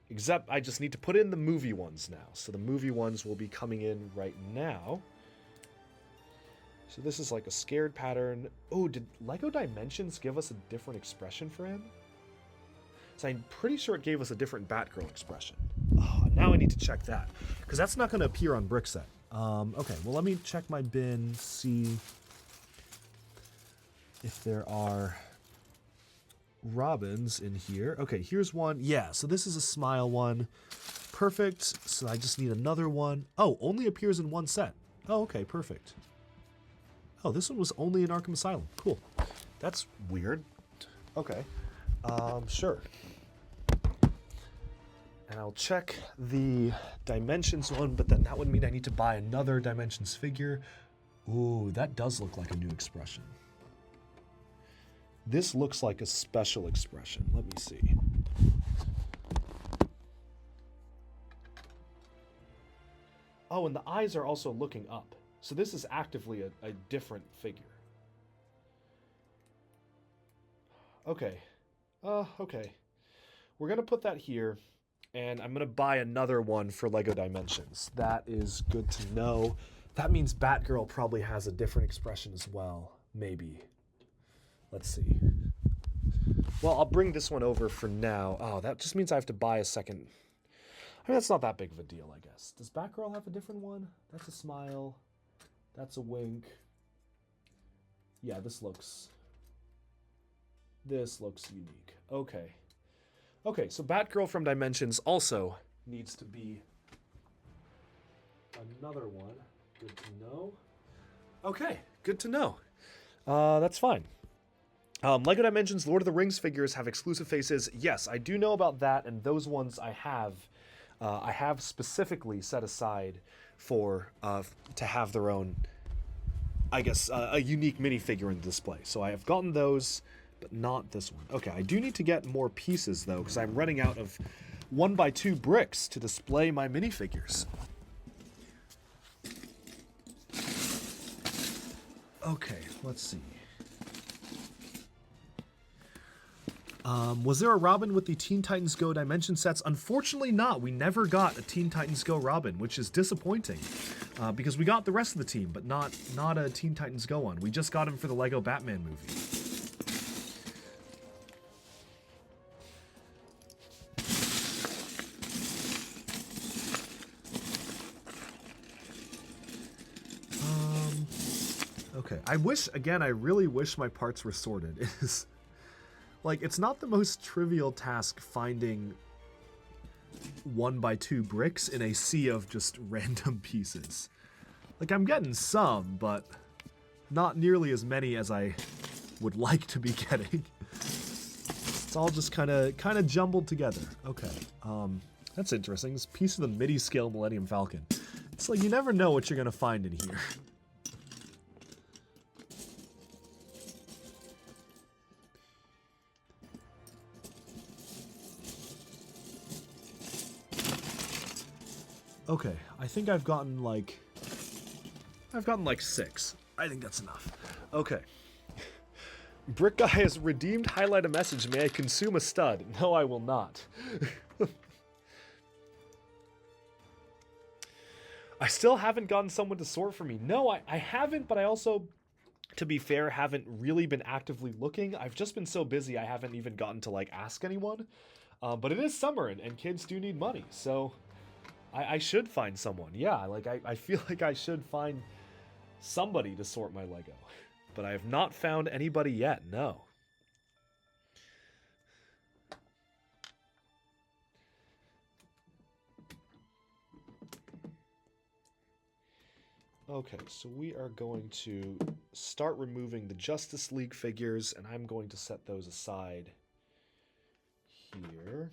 except I just need to put in the movie ones now. So the movie ones will be coming in right now. So this is like a scared pattern. Oh, did Lego Dimensions give us a different expression for him? So I'm pretty sure it gave us a different Batgirl expression. Oh, now I need to check that, because that's not going to appear on Brickset. Okay, well, let me check my bin, see if there are Robins in here. Okay, here's one. Yeah, so this is a smile one. Perfect. So I just need another one. Oh, only appears in one set. Oh, okay, perfect. Oh, this one was only in Arkham Asylum. Cool. That's weird. Okay. Sure. And I'll check the Dimensions one, but then that would mean I need to buy another Dimensions figure. Ooh, that does look like a new expression. This looks like a special expression. Let me see. Oh, and the eyes are also looking up. So this is actively a different figure. Okay. Okay. We're going to put that here, and I'm going to buy another one for Lego Dimensions. That is good to know. That means Batgirl probably has a different expression as well. Maybe. Let's see. Well, I'll bring this one over for now. Oh, that just means I have to buy a second. I mean, that's not that big of a deal, I guess. Does Batgirl have a different one? That's a smile. That's a wink. Yeah, this looks unique. Okay. Okay, so Batgirl from Dimensions also needs to be another one. Good to know. Okay, good to know. That's fine. Lego Dimensions Lord of the Rings figures have exclusive faces. Yes, I do know about that, and those ones I have specifically set aside for to have their own, I guess, a unique minifigure in display. So I have gotten those, but not this one. Okay, I do need to get more pieces, though, because I'm running out of 1x2 bricks to display my minifigures. Okay, let's see. Was there a Robin with the Teen Titans Go Dimension sets? Unfortunately not. We never got a Teen Titans Go Robin, which is disappointing. Because we got the rest of the team, but not a Teen Titans Go one. We just got him for the Lego Batman movie. Okay. I really wish my parts were sorted. Like, it's not the most trivial task finding 1x2 bricks in a sea of just random pieces. Like, I'm getting some, but not nearly as many as I would like to be getting. It's all just kind of jumbled together. Okay, that's interesting. This piece of the midi-scale Millennium Falcon. It's like you never know what you're gonna find in here. Okay, I think I've gotten like 6. I think that's enough. Okay. Brick Guy has redeemed highlight a message. May I consume a stud? No, I will not. I still haven't gotten someone to sort for me. No, I haven't, but I also, to be fair, haven't really been actively looking. I've just been so busy I haven't even gotten to like ask anyone. But it is summer and kids do need money, so I should find someone. Yeah, like I feel like I should find somebody to sort my Lego. But I have not found anybody yet, no. Okay, so we are going to start removing the Justice League figures, and I'm going to set those aside here.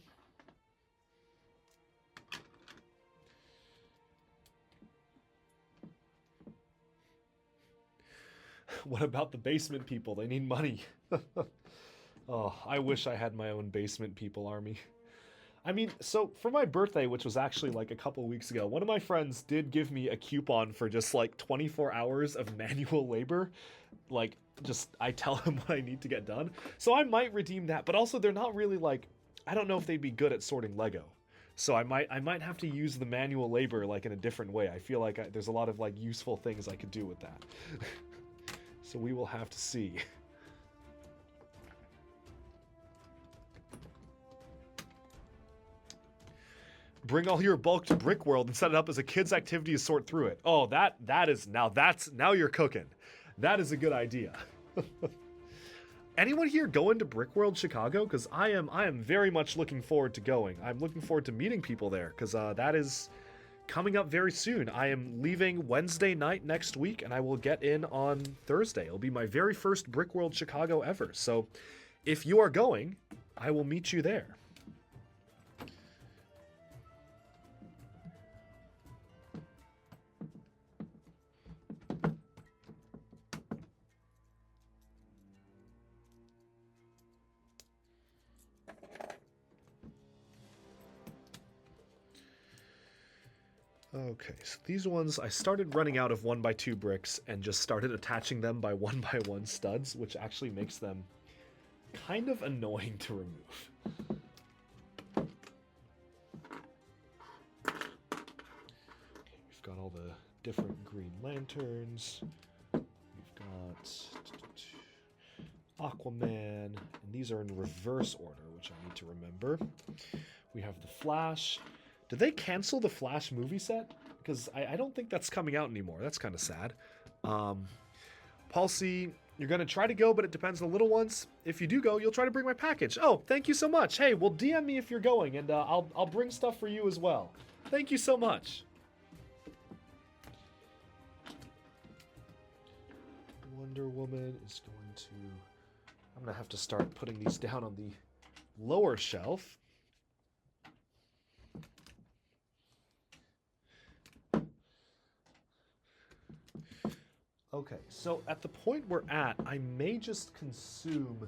What about the basement people? They need money. Oh, I wish I had my own basement people army. I mean, so for my birthday, which was actually like a couple weeks ago, one of my friends did give me a coupon for just like 24 hours of manual labor. Like, just I tell him what I need to get done. So I might redeem that, but also they're not really like, I don't know if they'd be good at sorting Lego. So I might have to use the manual labor like in a different way. I feel like there's a lot of like useful things I could do with that. So we will have to see. Bring all your bulk to Brick World and set it up as a kid's activity to sort through it. Oh, now you're cooking. That is a good idea. Anyone here going to Brick World Chicago? Because I am very much looking forward to going. I'm looking forward to meeting people there because that is coming up very soon. I am leaving Wednesday night next week and I will get in on Thursday. It'll be my very first Brick World Chicago ever. So if you are going, I will meet you there. Okay, so these ones, I started running out of 1x2 bricks and just started attaching them by 1x1 studs, which actually makes them kind of annoying to remove. Okay, we've got all the different green lanterns. We've got Aquaman, and these are in reverse order, which I need to remember. We have the Flash. Did they cancel the Flash movie set? Because I don't think that's coming out anymore. That's kind of sad. Paul C., you're going to try to go, but it depends on the little ones. If you do go, you'll try to bring my package. Oh, thank you so much. Hey, well, DM me if you're going, and I'll bring stuff for you as well. Thank you so much. Wonder Woman is going to... I'm going to have to start putting these down on the lower shelf. Okay, so at the point we're at, I may just consume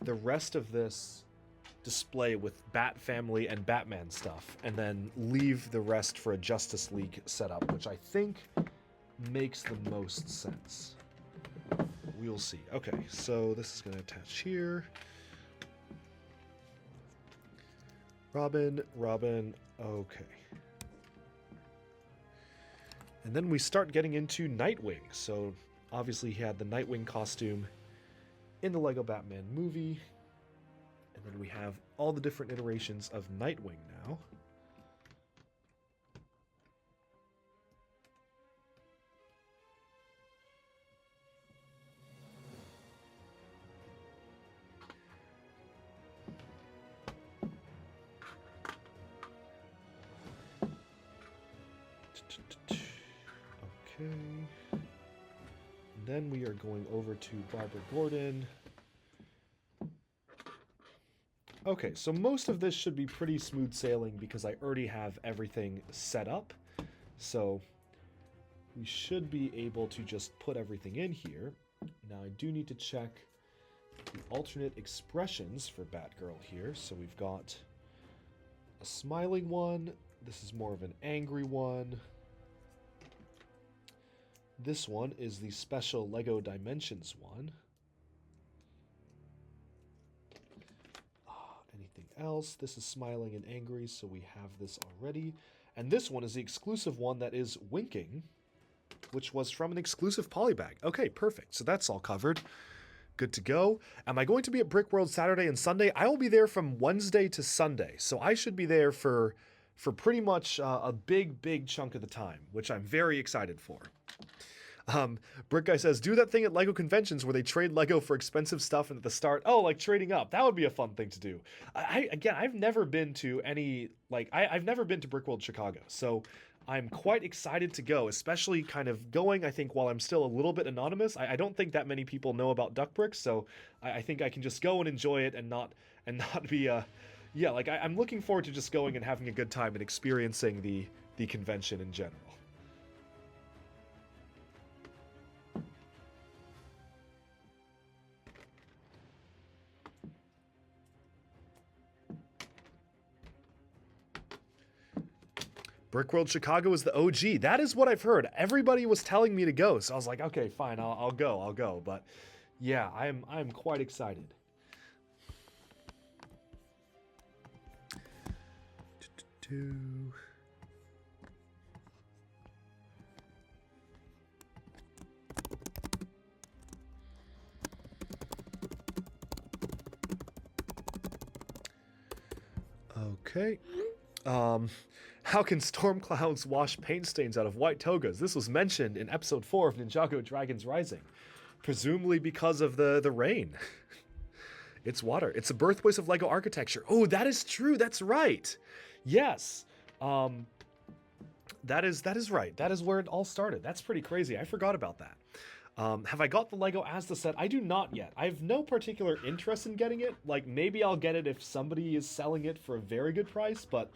the rest of this display with Bat Family and Batman stuff, and then leave the rest for a Justice League setup, which I think makes the most sense. We'll see. Okay, so this is going to attach here. Robin, okay. And then we start getting into Nightwing. So obviously he had the Nightwing costume in the Lego Batman movie. And then we have all the different iterations of Nightwing now. Okay. Then we are going over to Barbara Gordon. Okay, so most of this should be pretty smooth sailing because I already have everything set up. So we should be able to just put everything in here. Now I do need to check the alternate expressions for Batgirl here. So we've got a smiling one. This is more of an angry one. This one is the special Lego Dimensions one. Anything else? This is smiling and angry, so we have this already. And this one is the exclusive one that is winking, which was from an exclusive polybag. Okay, perfect. So that's all covered. Good to go. Am I going to be at Brick World Saturday and Sunday? I will be there from Wednesday to Sunday. So I should be there for pretty much a big chunk of the time, which I'm very excited for. Brick Guy says, do that thing at LEGO conventions where they trade LEGO for expensive stuff and at the start, oh, like trading up. That would be a fun thing to do. I've never been to any, I've never been to Brick World Chicago, so I'm quite excited to go, especially kind of going, I think, while I'm still a little bit anonymous. I don't think that many people know about Duck Bricks, so I think I can just go and enjoy it and not be, yeah, I'm looking forward to just going and having a good time and experiencing the convention in general. Brick World Chicago is the OG. That is what I've heard. Everybody was telling me to go, so I was like, okay, fine, I'll go. But yeah, I'm quite excited. Okay. How can storm clouds wash paint stains out of white togas? This was mentioned in episode 4 of Ninjago Dragons Rising. Presumably because of the rain. It's water. It's the birthplace of LEGO architecture. Oh, that is true. That's right. Yes. That is right. That is where it all started. That's pretty crazy. I forgot about that. Have I got the LEGO as the set? I do not yet. I have no particular interest in getting it. Like, maybe I'll get it if somebody is selling it for a very good price, but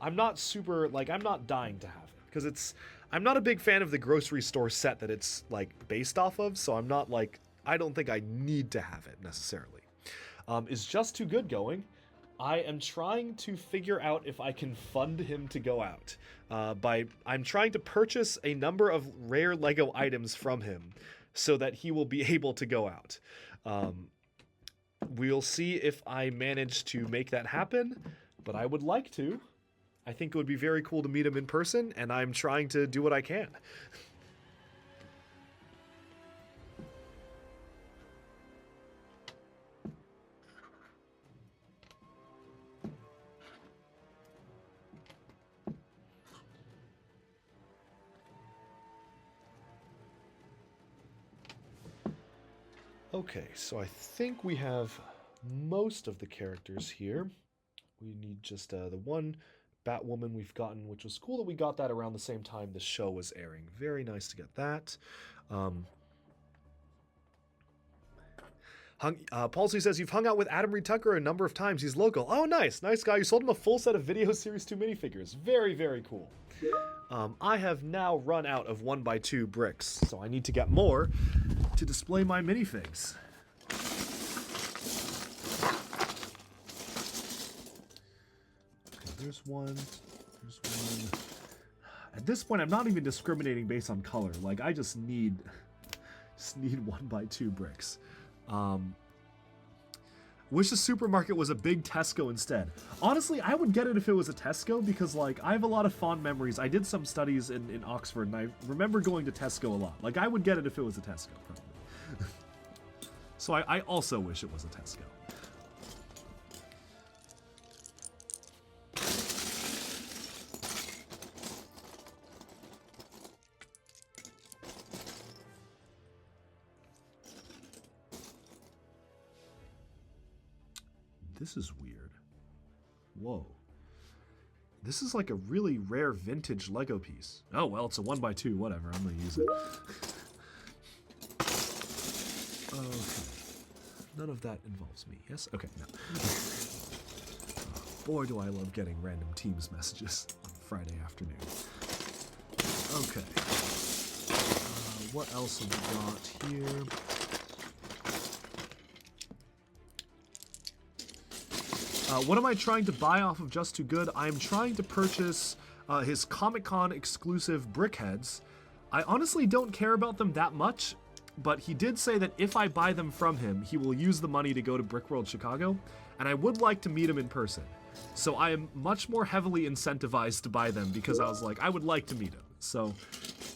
I'm not super, like, I'm not dying to have it. Because I'm not a big fan of the grocery store set that it's, like, based off of, so I'm not, like, I don't think I need to have it, necessarily. Is Just Too Good going? I am trying to figure out if I can fund him to go out. I'm trying to purchase a number of rare LEGO items from him so that he will be able to go out. We'll see if I manage to make that happen, but I would like to. I think it would be very cool to meet him in person, and I'm trying to do what I can. Okay, so I think we have most of the characters here. We need just the one Batwoman we've gotten, which was cool that we got that around the same time the show was airing. Very nice to get that. Palsy says, you've hung out with Adam Reed Tucker a number of times. He's local. Oh, nice. Nice guy. You sold him a full set of Video Series 2 minifigures. Very, very cool. I have now run out of 1x2 bricks, so I need to get more to display my minifigs. Okay, there's one. There's one. At this point, I'm not even discriminating based on color. Like, I just need 1x2 bricks. Wish the supermarket was a big Tesco instead. Honestly, I would get it if it was a Tesco because, like, I have a lot of fond memories. I did some studies in Oxford, and I remember going to Tesco a lot. Like, I would get it if it was a Tesco, probably. So I also wish it was a Tesco. This is weird. Whoa. This is like a really rare vintage Lego piece. Oh, well, it's a 1x2. Whatever. I'm going to use it. Okay. None of that involves me. Yes? Okay, no. Boy, do I love getting random Teams messages on Friday afternoon. Okay. What else have we got here? What am I trying to buy off of Just Too Good? I'm trying to purchase his Comic-Con exclusive brickheads. I honestly don't care about them that much, but he did say that if I buy them from him, he will use the money to go to Brickworld Chicago, and I would like to meet him in person. So I am much more heavily incentivized to buy them because I was like, I would like to meet him. So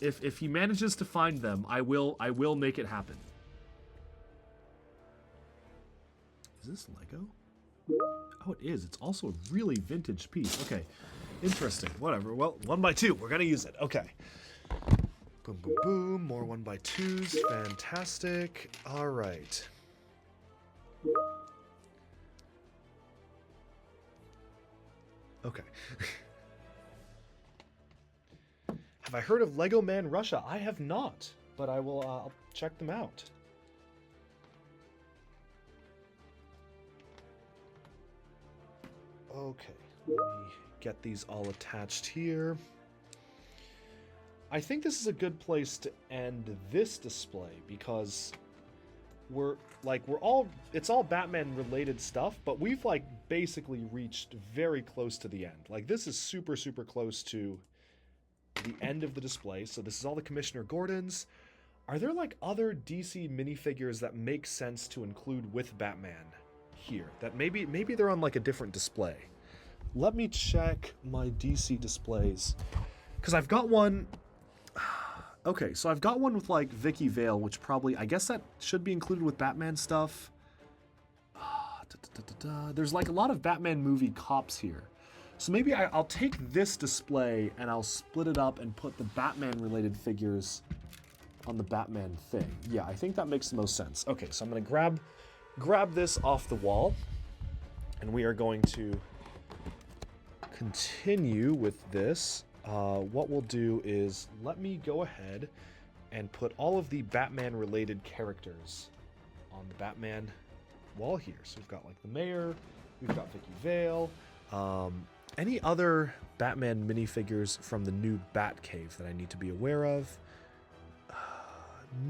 if he manages to find them, I will make it happen. Is this Lego? Oh, it is. It's also a really vintage piece. Okay, interesting. Whatever. Well, 1x2. We're gonna use it. Okay. Boom, boom, boom. More 1x2s. Fantastic. All right. Okay. Have I heard of Lego Man Russia? I have not, but I will I'll check them out. Okay, let me get these all attached here. I think this is a good place to end this display because it's all Batman related stuff, but we've like basically reached very close to the end. Like this is super, super close to the end of the display. So this is all the Commissioner Gordons. Are there like other DC minifigures that make sense to include with Batman here? That maybe they're on like a different display. Let me check my DC displays. Because I've got one... Okay, so I've got one with like Vicky Vale, which probably... I guess that should be included with Batman stuff. There's like a lot of Batman movie cops here. So maybe I'll take this display and I'll split it up and put the Batman-related figures on the Batman thing. Yeah, I think that makes the most sense. Okay, so I'm gonna grab this off the wall, and we are going to continue with this. What we'll do is let me go ahead and put all of the Batman-related characters on the Batman wall here. So we've got like the mayor, we've got Vicky Vale. Any other Batman minifigures from the new Batcave that I need to be aware of?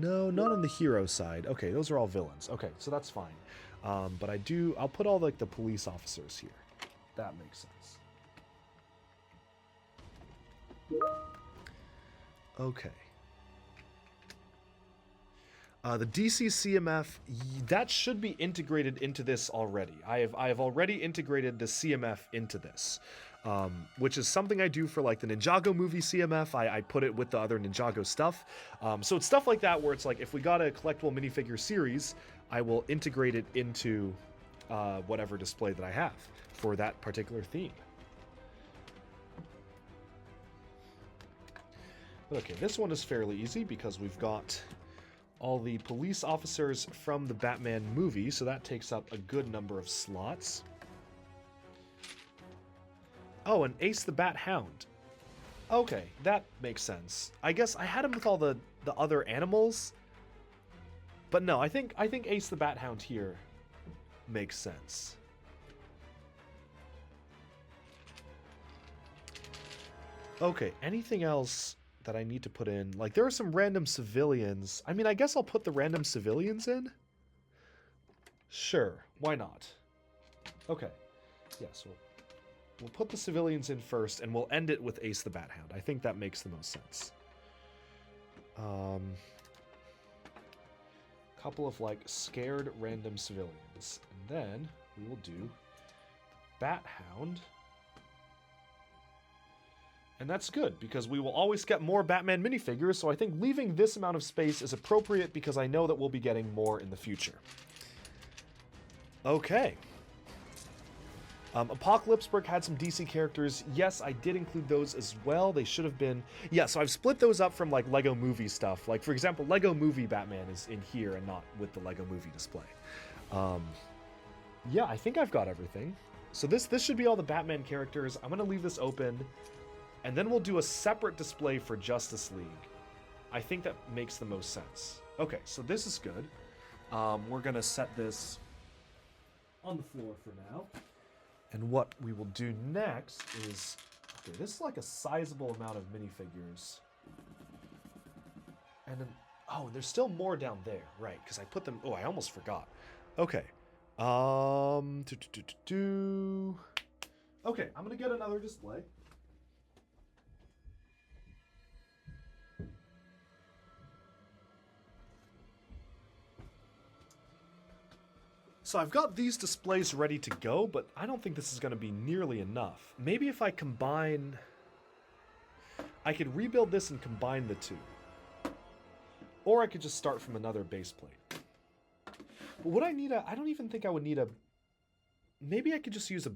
No, not on the hero side. Okay, those are all villains. Okay, so that's fine. But I'll put all like the police officers here. That makes sense. Okay. The DC CMF, that should be integrated into this already. I have already integrated the CMF into this, which is something I do for like the Ninjago movie CMF. I put it with the other Ninjago stuff. So it's stuff like that where it's like if we got a collectible minifigure series, I will integrate it into whatever display that I have for that particular theme. Okay, this one is fairly easy because we've got all the police officers from the Batman movie, so that takes up a good number of slots. Oh, and Ace the Bat Hound. Okay, that makes sense. I guess I had him with all the other animals, but no, I think Ace the Bat Hound here makes sense. Okay, anything else that I need to put in? Like, there are some random civilians. I mean, I guess I'll put the random civilians in. Sure, why not? Okay, yes, we'll put the civilians in first, and we'll end it with Ace the Bat Hound. I think that makes the most sense. Couple of, like, scared random civilians. And then we will do Bat Hound. And that's good, because we will always get more Batman minifigures, so I think leaving this amount of space is appropriate because I know that we'll be getting more in the future. Okay. Apocalypseburg had some DC characters. Yes, I did include those as well. They should have been... Yeah, so I've split those up from, like, Lego Movie stuff. Like, for example, Lego Movie Batman is in here and not with the Lego Movie display. Yeah, I think I've got everything. So this should be all the Batman characters. I'm going to leave this open. And then we'll do a separate display for Justice League. I think that makes the most sense. Okay, so this is good. We're going to set this on the floor for now. And what we will do next is... Okay, this is like a sizable amount of minifigures. And then... Oh, there's still more down there. Right, because I put them... Oh, I almost forgot. Okay. Okay, I'm going to get another display. So I've got these displays ready to go, but I don't think this is going to be nearly enough. Maybe if I combine... I could rebuild this and combine the two. Or I could just start from another base plate. But would I need a... I don't even think I would need a... Maybe I could just use a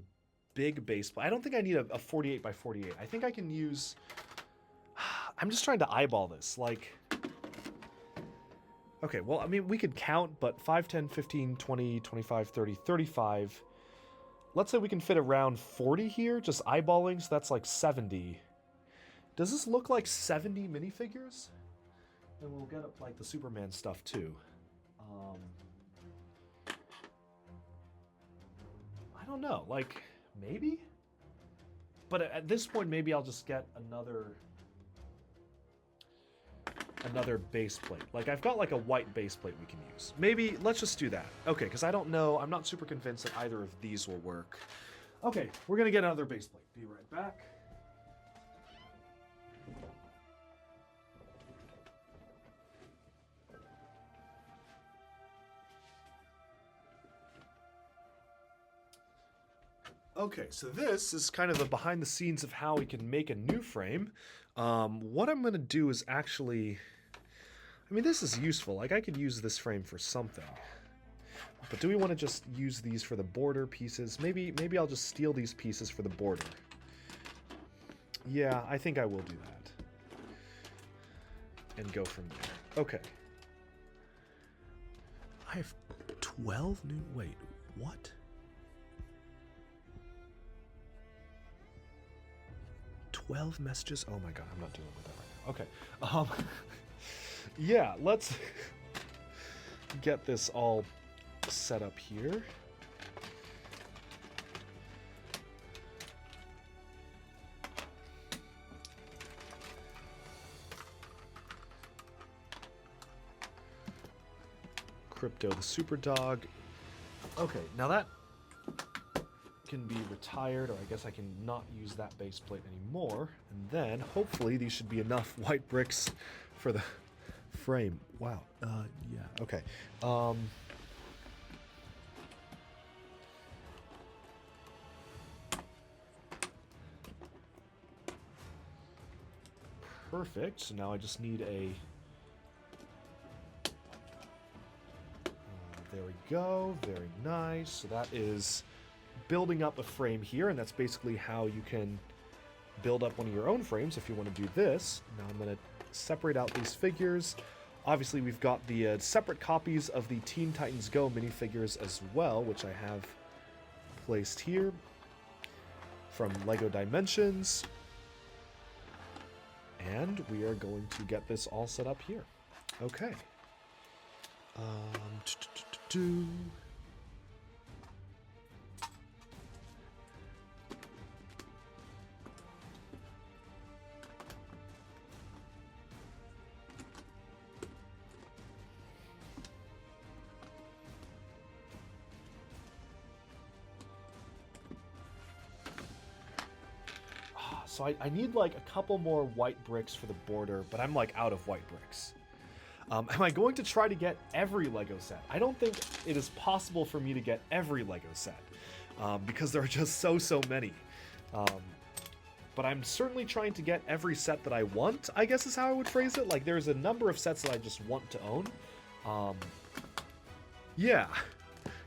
big base plate. I don't think I need a 48 by 48. I think I can use... I'm just trying to eyeball this. Like... Okay, well, I mean, we could count, but 5, 10, 15, 20, 25, 30, 35. Let's say we can fit around 40 here, just eyeballing, so that's like 70. Does this look like 70 minifigures? And we'll get up, like, the Superman stuff, too. I don't know, like, maybe? But at this point, maybe I'll just get another base plate. Like, I've got like a white base plate we can use. Maybe, let's just do that. Okay, because I don't know, I'm not super convinced that either of these will work. Okay, we're gonna get another base plate. Be right back. Okay, so this is kind of the behind the scenes of how we can make a new frame. What I'm going to do is actually... I mean, this is useful. Like, I could use this frame for something. But do we want to just use these for the border pieces? Maybe I'll just steal these pieces for the border. Yeah, I think I will do that. And go from there. Okay. I have 12 new... Wait, what? 12 messages? Oh my god, I'm not dealing with that right now. Okay. Yeah, let's get this all set up here. Crypto the super dog. Okay, now that can be retired, or I guess I can not use that base plate anymore. And then hopefully these should be enough white bricks for the frame. Wow. Yeah. Okay. Perfect. So now I just need a... there we go. Very nice. So that is building up a frame here, and that's basically how you can build up one of your own frames if you want to do this. Now I'm going to separate out these figures. Obviously, we've got the separate copies of the Teen Titans Go minifigures as well, which I have placed here from LEGO Dimensions. And we are going to get this all set up here. Okay. So I need like a couple more white bricks for the border, but I'm like out of white bricks. Am I going to try to get every LEGO set? I don't think it is possible for me to get every LEGO set because there are just so many. But I'm certainly trying to get every set that I want, I guess is how I would phrase it. Like there's a number of sets that I just want to own. Yeah,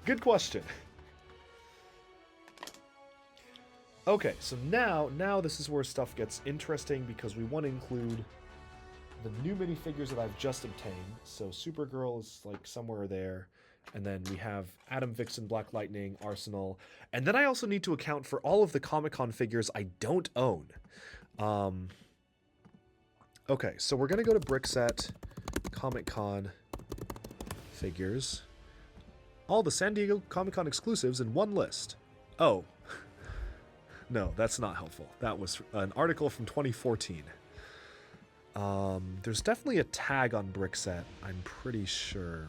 good question. Okay, so now this is where stuff gets interesting because we want to include the new minifigures that I've just obtained. So Supergirl is like somewhere there, and then we have Atom, Vixen, Black Lightning, Arsenal, and then I also need to account for all of the Comic-Con figures I don't own. Okay, so we're gonna go to Brickset, Comic-Con figures, all the San Diego Comic-Con exclusives in one list. Oh. No, that's not helpful. That was an article from 2014. There's definitely a tag on Brickset, I'm pretty sure.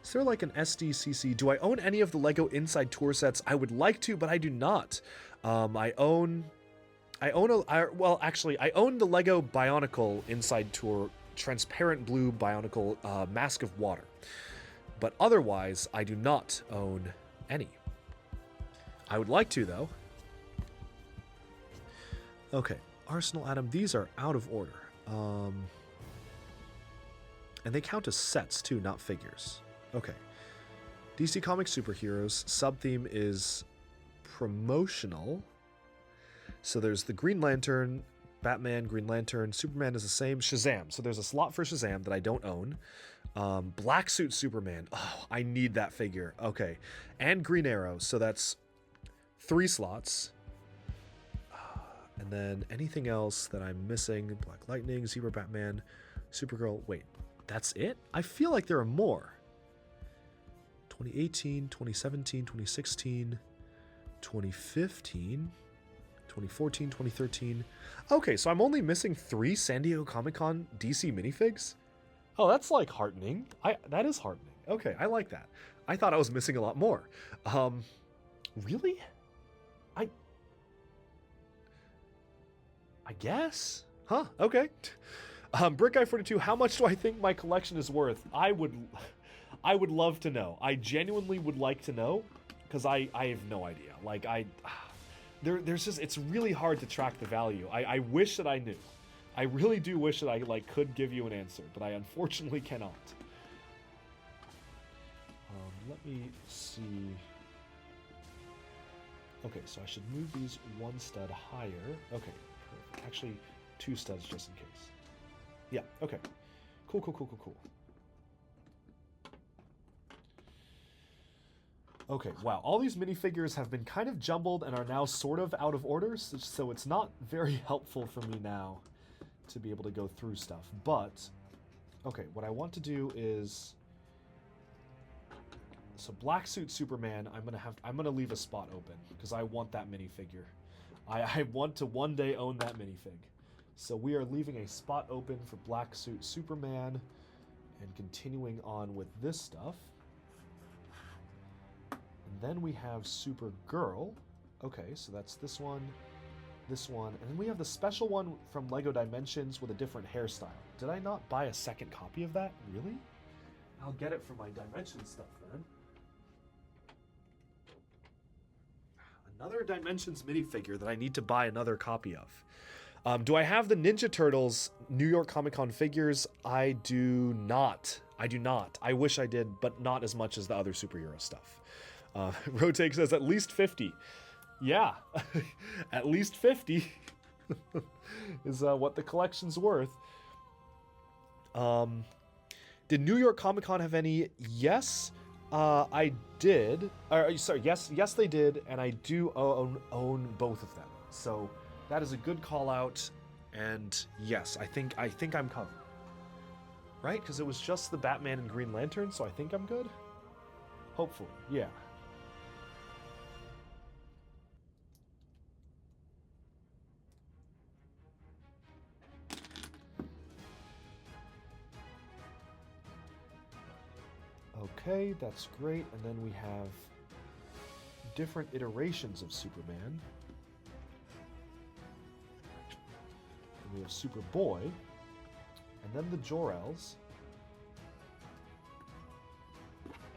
Is there like an SDCC? Do I own any of the LEGO Inside Tour sets? I would like to, but I do not. I own the LEGO Bionicle Inside Tour transparent blue Bionicle Mask of Water. But otherwise, I do not own any. I would like to, though. Okay, Arsenal, Atom, these are out of order. And they count as sets, too, not figures. Okay. DC Comics Superheroes, sub-theme is promotional. So there's the Green Lantern, Batman, Green Lantern, Superman is the same, Shazam. So there's a slot for Shazam that I don't own. Black Suit Superman. Oh, I need that figure. Okay. And Green Arrow. So that's 3 slots. And then anything else that I'm missing. Black Lightning, Zebra Batman, Supergirl. Wait, that's it? I feel like there are more. 2018, 2017, 2016, 2015... 2014, 2013. Okay, so I'm only missing 3 San Diego Comic-Con DC minifigs? Oh, that's like heartening. That is heartening. Okay, I like that. I thought I was missing a lot more. Really? I guess? Huh, okay. Brick Guy 42, how much do I think my collection is worth? I would love to know. I genuinely would like to know, because I have no idea. Like, there's just, it's really hard to track the value. I wish that I knew. I really do wish that I like could give you an answer, but I unfortunately cannot. Let me see. Okay, so I should move these one stud higher. Okay, perfect. Actually, 2 studs just in case. Yeah, okay. Cool, cool, cool, cool, cool. Okay, wow. All these minifigures have been kind of jumbled and are now sort of out of order, so it's not very helpful for me now to be able to go through stuff. But, okay, what I want to do is... So Black Suit Superman, I'm gonna leave a spot open because I want that minifigure. I want to one day own that minifig. So we are leaving a spot open for Black Suit Superman and continuing on with this stuff. And then we have Supergirl. Okay, so that's this one, and then we have the special one from LEGO Dimensions with a different hairstyle. Did I not buy a second copy of that? Really? I'll get it for my Dimensions stuff then. Another Dimensions minifigure that I need to buy another copy of. Do I have the Ninja Turtles New York Comic Con figures? I do not. I do not. I wish I did, but not as much as the other superhero stuff. Rotake says at least 50. Yeah, at least 50 is what the collection's worth. Did New York Comic Con have any? Yes. I did. Sorry, yes, they did, and I do own both of them. So that is a good call out, and yes, I think I'm covered. Right? Because it was just the Batman and Green Lantern, so I think I'm good. Hopefully, yeah. Okay, that's great. And then we have different iterations of Superman. And we have Superboy. And then the Jor-Els.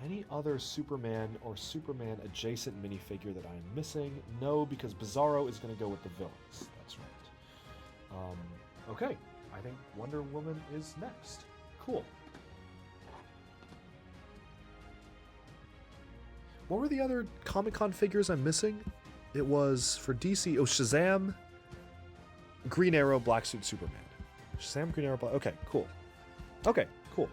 Any other Superman or Superman adjacent minifigure that I am missing? No, because Bizarro is going to go with the villains. That's right. Okay, I think Wonder Woman is next. Cool. What were the other Comic-Con figures I'm missing? It was for DC. Oh, Shazam, Green Arrow, Black Suit Superman. Shazam, Green Arrow, Black... Okay, cool. Okay, cool.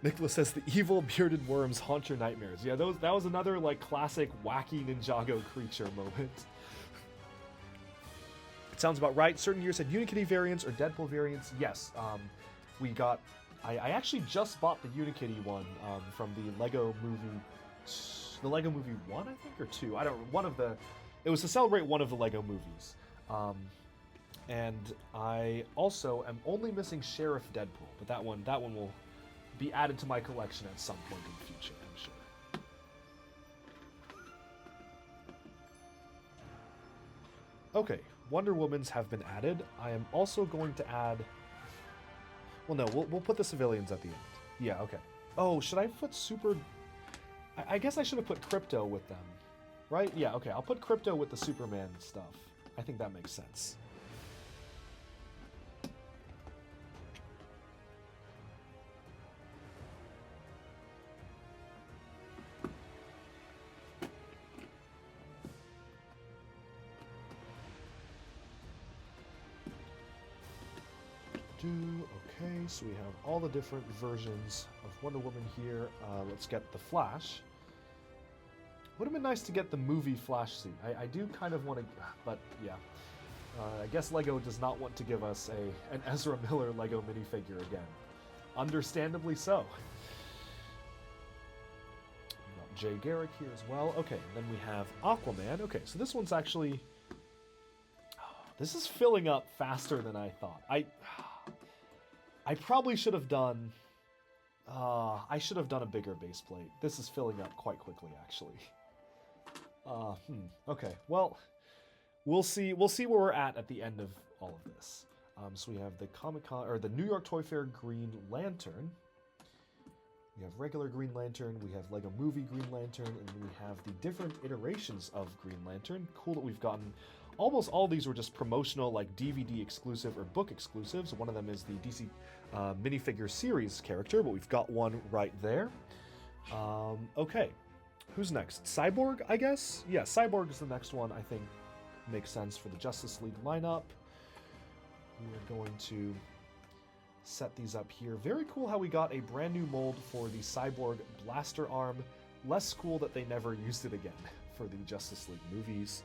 Nicholas says the evil bearded worms haunt your nightmares. Yeah, that was another like classic wacky Ninjago creature moment. It sounds about right. Certain years had Unikitty variants or Deadpool variants. Yes, we got... I actually just bought the Unikitty one from the Lego Movie... The Lego Movie 1, I think, or 2. I don't know. One of the... It was to celebrate one of the Lego movies. And I also am only missing Sheriff Deadpool, but that one will be added to my collection at some point in the future, I'm sure. Okay, Wonder Woman's have been added. I am also going to add... Well, no, we'll put the civilians at the end. Yeah, okay. Oh, should I put Super... I guess I should have put Crypto with them. Right? Yeah, okay, I'll put Crypto with the Superman stuff. I think that makes sense. Okay, so we have all the different versions of Wonder Woman here. Let's get the Flash. Would have been nice to get the movie Flash scene. I do kind of want to, but yeah. I guess LEGO does not want to give us an Ezra Miller LEGO minifigure again. Understandably so. We got Jay Garrick here as well. Okay, then we have Aquaman. Okay, so this one's actually... This is filling up faster than I thought. I probably should have done... I should have done a bigger base plate. This is filling up quite quickly, actually. Okay, well, we'll see where we're at the end of all of this. So we have the Comic-Con, or the New York Toy Fair Green Lantern. We have regular Green Lantern, we have Lego Movie Green Lantern, and we have the different iterations of Green Lantern. Cool that we've gotten Almost all these were just promotional, like DVD exclusive or book exclusives. One of them is the DC minifigure series character, but we've got one right there. Okay, who's next? Cyborg, I guess? Yeah, Cyborg is the next one. I think makes sense for the Justice League lineup. We are going to set these up here. Very cool how we got a brand new mold for the Cyborg blaster arm. Less cool that they never used it again for the Justice League movies.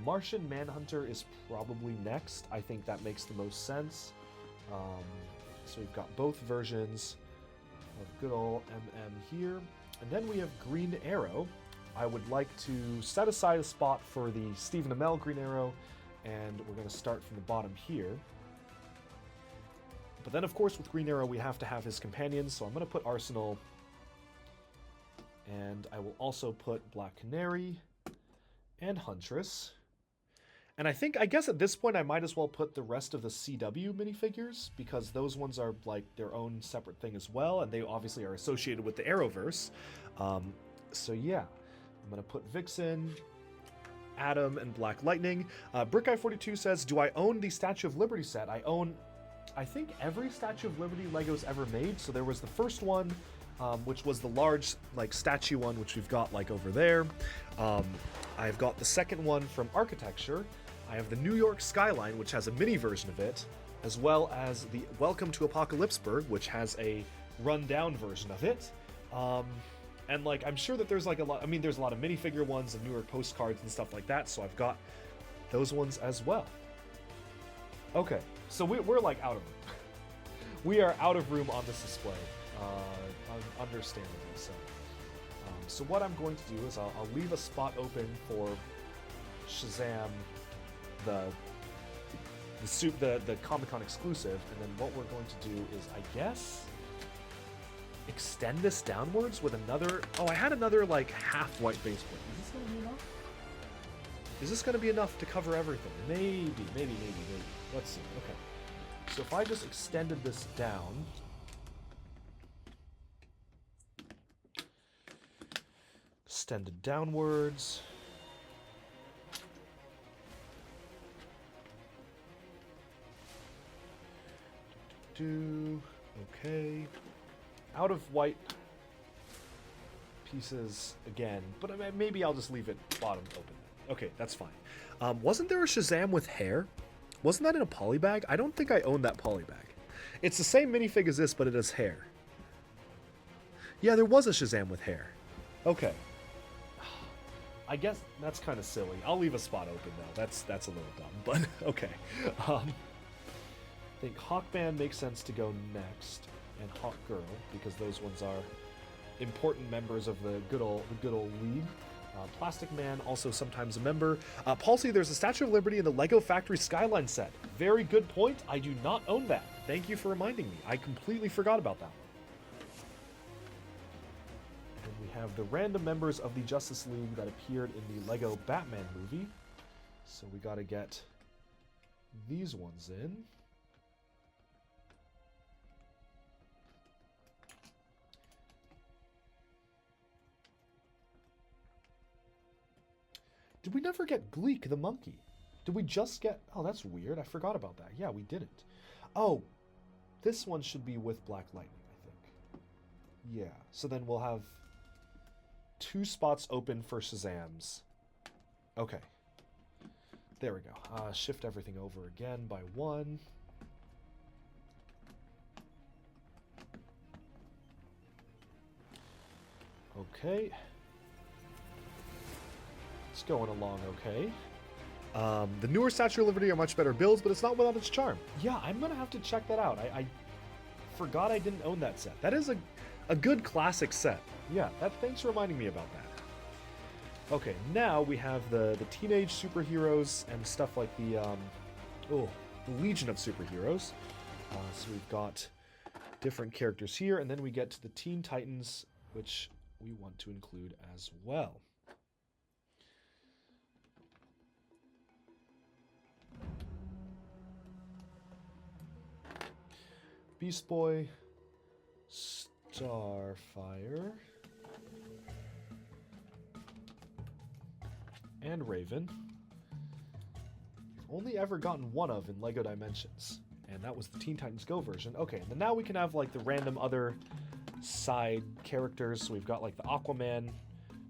Martian Manhunter is probably next. I think that makes the most sense. So we've got both versions of good old MM here. And then we have Green Arrow. I would like to set aside a spot for the Stephen Amell Green Arrow, and we're going to start from the bottom here. But then, of course, with Green Arrow, we have to have his companions, so I'm going to put Arsenal, and I will also put Black Canary and Huntress. And I guess at this point I might as well put the rest of the CW minifigures, because those ones are like their own separate thing as well, and they obviously are associated with the Arrowverse. So yeah, I'm going to put Vixen, Atom, and Black Lightning. Brickeye42 says, do I own the Statue of Liberty set? I own, I think, every Statue of Liberty Legos ever made. So there was the first one, which was the large like statue one, which we've got like over there. I've got the second one from Architecture. I have the New York Skyline, which has a mini version of it, as well as the Welcome to Apocalypseburg, which has a run-down version of it. And like, I'm sure that there's like a lot, I mean, there's a lot of minifigure ones and New York postcards and stuff like that, so I've got those ones as well. Okay, so we're like out of room. We are out of room on this display, understandably so. So what I'm going to do is I'll leave a spot open for Shazam, the Comic-Con exclusive, and then what we're going to do is, I guess, extend this downwards with another. Oh, I had another like half white base plate. Is this going to be enough? Is this going to be enough to cover everything? Maybe. Let's see. Okay. So if I just extended this down. Extended downwards. Okay. Out of white pieces again, but maybe I'll just leave it bottom open. Okay, that's fine. Wasn't there a Shazam with hair? Wasn't that in a poly bag? I don't think I own that poly bag. It's the same minifig as this, but it has hair. Yeah, there was a Shazam with hair. Okay. I guess that's kind of silly. I'll leave a spot open though. That's a little dumb, but okay. I think Hawkman makes sense to go next, and Hawkgirl, because those ones are important members of the good old league. Plastic Man, also sometimes a member. Palsy, there's a Statue of Liberty in the Lego Factory Skyline set. Very good point. I do not own that. Thank you for reminding me. I completely forgot about that. And we have the random members of the Justice League that appeared in the Lego Batman movie. So we gotta get these ones in. Did we never get Gleek the monkey? Did we just get... Oh, that's weird. I forgot about that. Yeah, we didn't. Oh, this one should be with Black Lightning, I think. Yeah, so then we'll have 2 spots open for Shazams. Okay. There we go. Shift everything over again by 1. Okay. It's going along okay. The newer Statue of Liberty are much better builds, but it's not without its charm. Yeah, I'm going to have to check that out. I forgot I didn't own that set. That is a good classic set. Yeah, thanks for reminding me about that. Okay, now we have the teenage superheroes and stuff like the Legion of Superheroes. So we've got different characters here, and then we get to the Teen Titans, which we want to include as well. Beast Boy, Starfire, and Raven. only ever gotten one of in LEGO Dimensions. And that was the Teen Titans Go version. Okay, and then now we can have like the random other side characters. So we've got like the Aquaman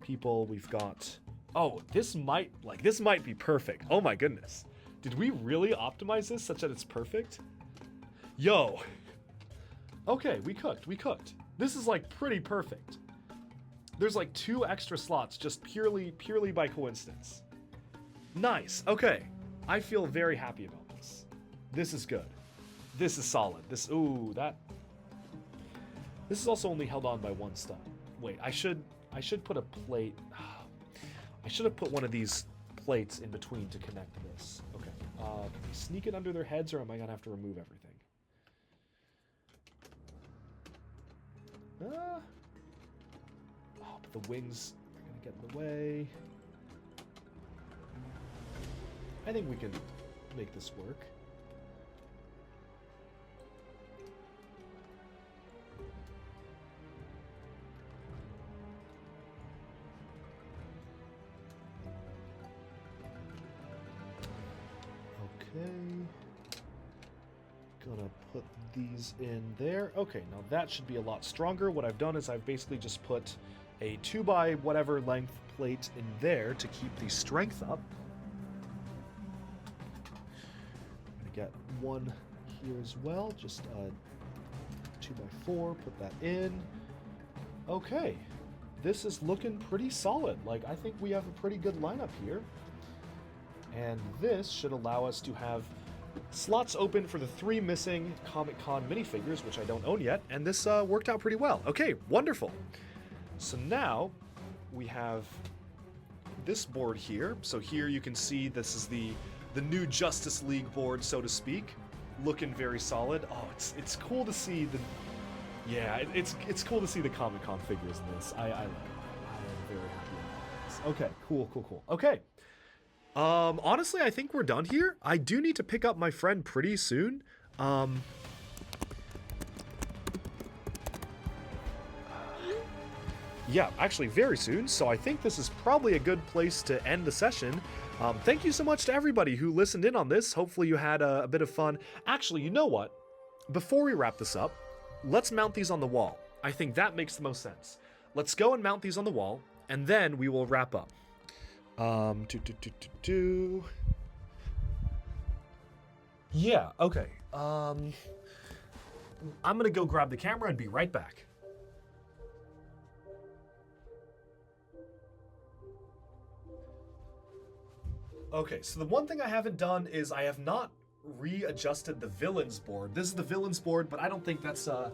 people, we've got... Oh, this might be perfect. Oh my goodness. Did we really optimize this such that it's perfect? Yo. Okay, we cooked. This is like pretty perfect. There's like 2 extra slots just purely by coincidence. Nice. Okay. I feel very happy about this. This is good. This is solid. This is also only held on by 1 stud. Wait, I should put a plate. I should have put one of these plates in between to connect this. Okay. Can we sneak it under their heads, or am I gonna have to remove everything? Oh, but the wings are gonna get in the way. I think we can make this work. Okay. Gonna put these in there. Okay, now that should be a lot stronger. What I've done is I've basically just put a 2 by whatever length plate in there to keep the strength up. I'm gonna get one here as well. Just a 2 by 4, put that in. Okay, this is looking pretty solid. Like, I think we have a pretty good lineup here. And this should allow us to have slots open for the 3 missing Comic-Con minifigures, which I don't own yet, and this worked out pretty well. Okay, wonderful. So now we have this board here. So here you can see this is the new Justice League board, so to speak, looking very solid. Oh, it's cool to see the it's cool to see the Comic-Con figures in this. I like it. I am very happy about this. Okay, cool. Okay. Honestly, I think we're done here. I do need to pick up my friend pretty soon. Yeah, actually very soon, so I think this is probably a good place to end the session. Thank you so much to everybody who listened in on this. Hopefully you had a bit of fun. Actually, you know what? Before we wrap this up, let's mount these on the wall. I think that makes the most sense. Let's go and mount these on the wall, and then we will wrap up. Yeah, okay. I'm gonna go grab the camera and be right back. Okay, so the one thing I haven't done is I have not readjusted the villains board. This is the villains board, but I don't think that's a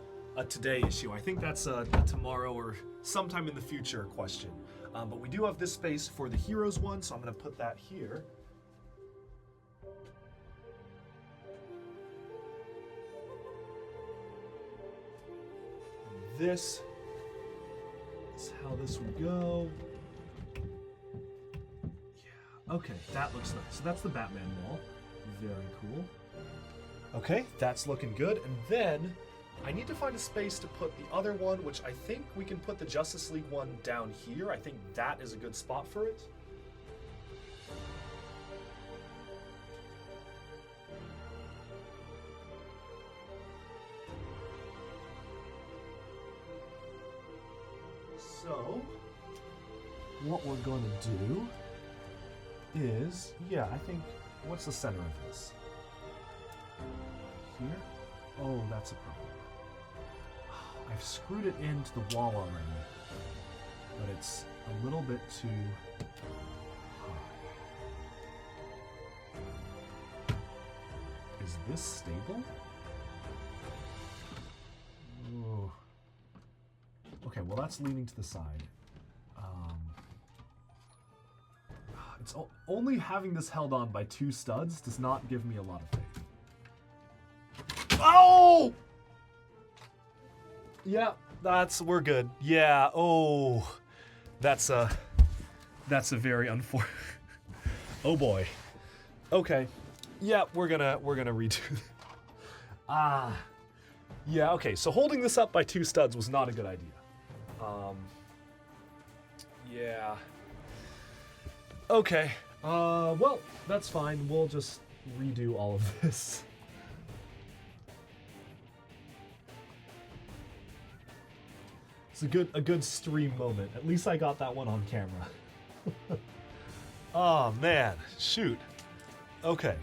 today issue. I think that's a tomorrow or sometime in the future question. But we do have this space for the heroes one, so I'm going to put that here. This is how this would go. Yeah, okay, that looks nice. So that's the Batman wall. Very cool. Okay, that's looking good. And then I need to find a space to put the other one, which I think we can put the Justice League one down here. I think that is a good spot for it. So, what we're going to do is, yeah, I think, what's the center of this? Here? Oh, that's a problem. I've screwed it into the wall already, but it's a little bit too high. Is this stable? Ooh. Okay, well that's leaning to the side. It's only having this held on by 2 studs does not give me a lot of faith. Oh! Yeah, we're good. Yeah, oh, that's a very unfortunate. Oh boy. Okay. Yeah, we're gonna redo. Yeah. Okay. So holding this up by 2 studs was not a good idea. Yeah. Okay. Well, that's fine. We'll just redo all of this. It's a good stream moment. At least I got that one on camera. Oh man, shoot. Okay.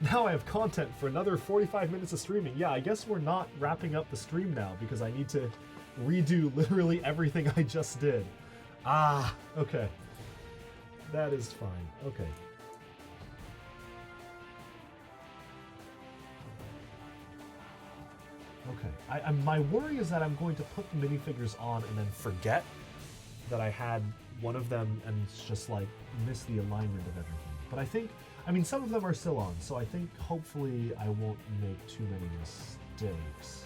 Now I have content for another 45 minutes of streaming. Yeah, I guess we're not wrapping up the stream now because I need to redo literally everything I just did. Ah, okay. That is fine. Okay. Okay. My worry is that I'm going to put the minifigures on and then forget that I had one of them and just like miss the alignment of everything. But I mean, some of them are still on, so I think hopefully I won't make too many mistakes.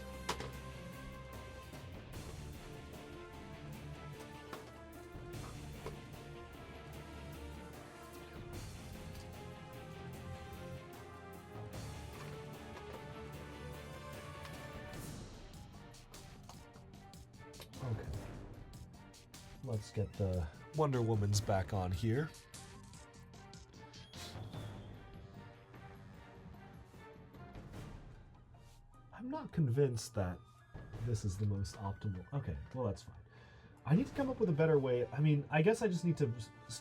Okay. Let's get the Wonder Woman's back on here. I'm not convinced that this is the most optimal. Okay, well that's fine. I need to come up with a better way. I mean, I guess I just need to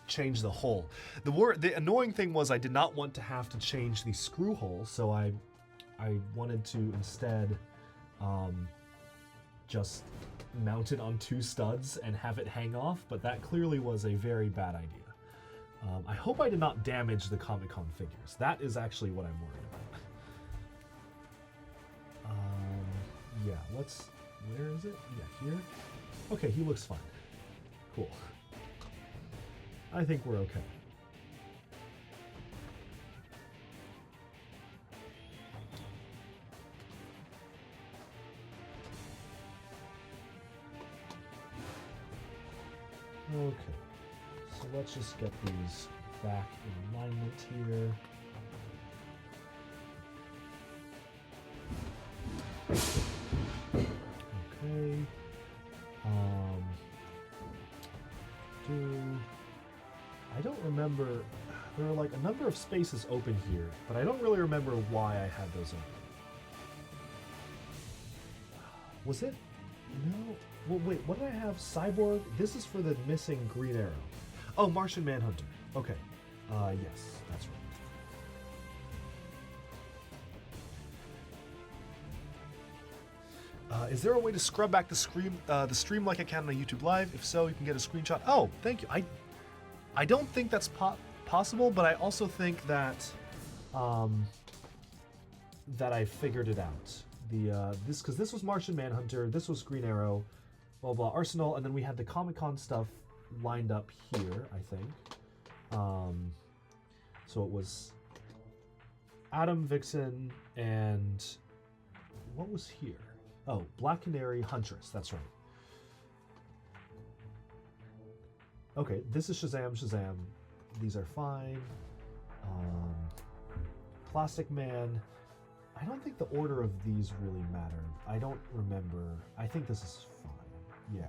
change the hole. The annoying thing was I did not want to have to change the screw hole, so I wanted to instead just mount it on 2 studs and have it hang off, but that clearly was a very bad idea. I hope I did not damage the Comic-Con figures. That is actually what I'm worried about. Yeah, where is it? Yeah, here. Okay, he looks fine. Cool. I think we're okay. Okay, so let's just get these back in alignment here. Okay. I don't remember. There are like a number of spaces open here, but I don't really remember why I had those open. Was it? No. Well, wait. What did I have? Cyborg. This is for the missing Green Arrow. Oh, Martian Manhunter. Okay. Yes, that's right. Is there a way to scrub back the stream like I can on YouTube Live? If so, you can get a screenshot. Oh, thank you. I don't think that's possible, but I also think that that I figured it out. Because this was Martian Manhunter, this was Green Arrow, blah blah Arsenal, and then we had the Comic-Con stuff lined up here, I think. So it was Atom, Vixen, and what was here? Oh, Black Canary, Huntress, that's right. Okay, this is Shazam. These are fine. Plastic Man. I don't think the order of these really matter. I don't remember. I think this is fine. Yeah.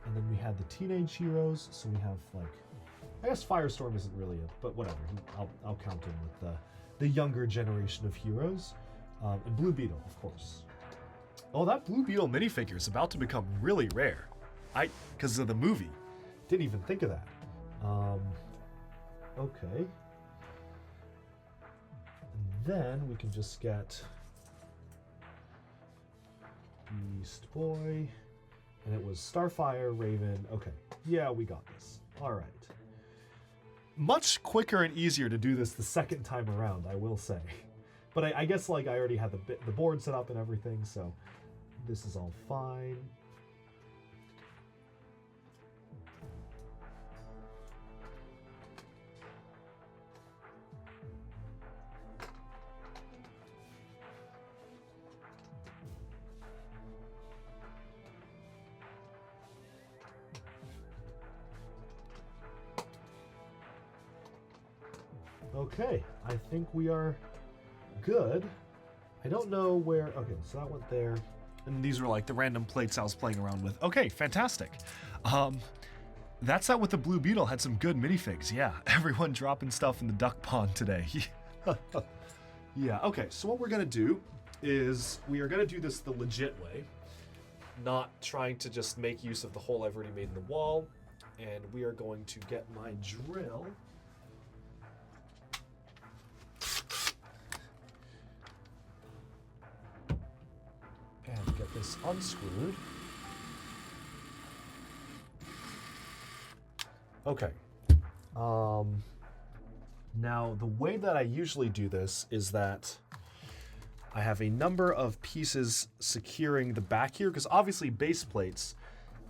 And then we had the Teenage Heroes, so we have like, I guess Firestorm isn't really it, but whatever. I'll count him with the younger generation of heroes. And Blue Beetle, of course. Oh, that Blue Beetle minifigure is about to become really rare. Because of the movie. Didn't even think of that. Okay. And then we can just get Beast Boy. And it was Starfire, Raven. Okay. Yeah, we got this. All right. Much quicker and easier to do this the second time around, I will say. But I guess like I already had the board set up and everything, so this is all fine. Okay, I think we are good. I don't know where. Okay, so that went there. And these were like the random plates I was playing around with. Okay, fantastic. That's out with the Blue Beetle. Had some good minifigs. Yeah, everyone dropping stuff in the duck pond today. Yeah, okay, so what we're gonna do is we are gonna do this the legit way, not trying to just make use of the hole I've already made in the wall. And we are going to get my drill. And get this unscrewed. Okay. Now, the way that I usually do this is that I have a number of pieces securing the back here, because obviously base plates,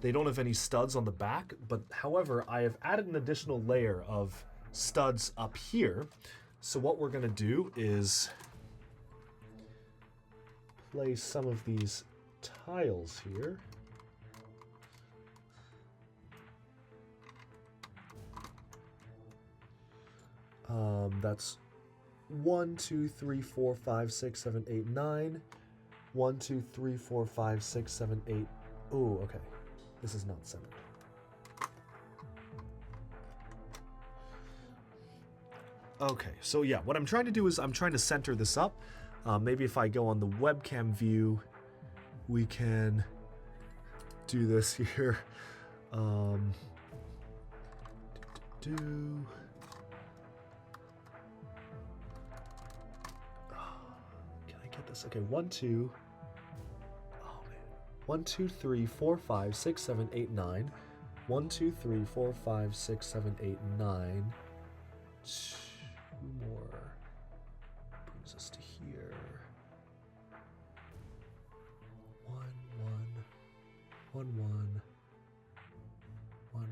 they don't have any studs on the back, but however, I have added an additional layer of studs up here. So what we're gonna do is place some of these tiles here. That's 1, 2, 3, 4, 5, 6, 7, 8, 9. 1, 2, 3, 4, 5, 6, 7, 8. Ooh, okay. This is not centered. Okay, so yeah, what I'm trying to do is I'm trying to center this up. Maybe if I go on the webcam view, we can do this here. Can I get this? Okay, 1, 2. Oh man. 1, 2, 3, 4, 5, 6, 7, 8, 9. 1, 2, 3, 4, 5, 6, 7, 8, 9. 2 more. Brings us to here. 1, 1, 1, 1, 1, 1, 1.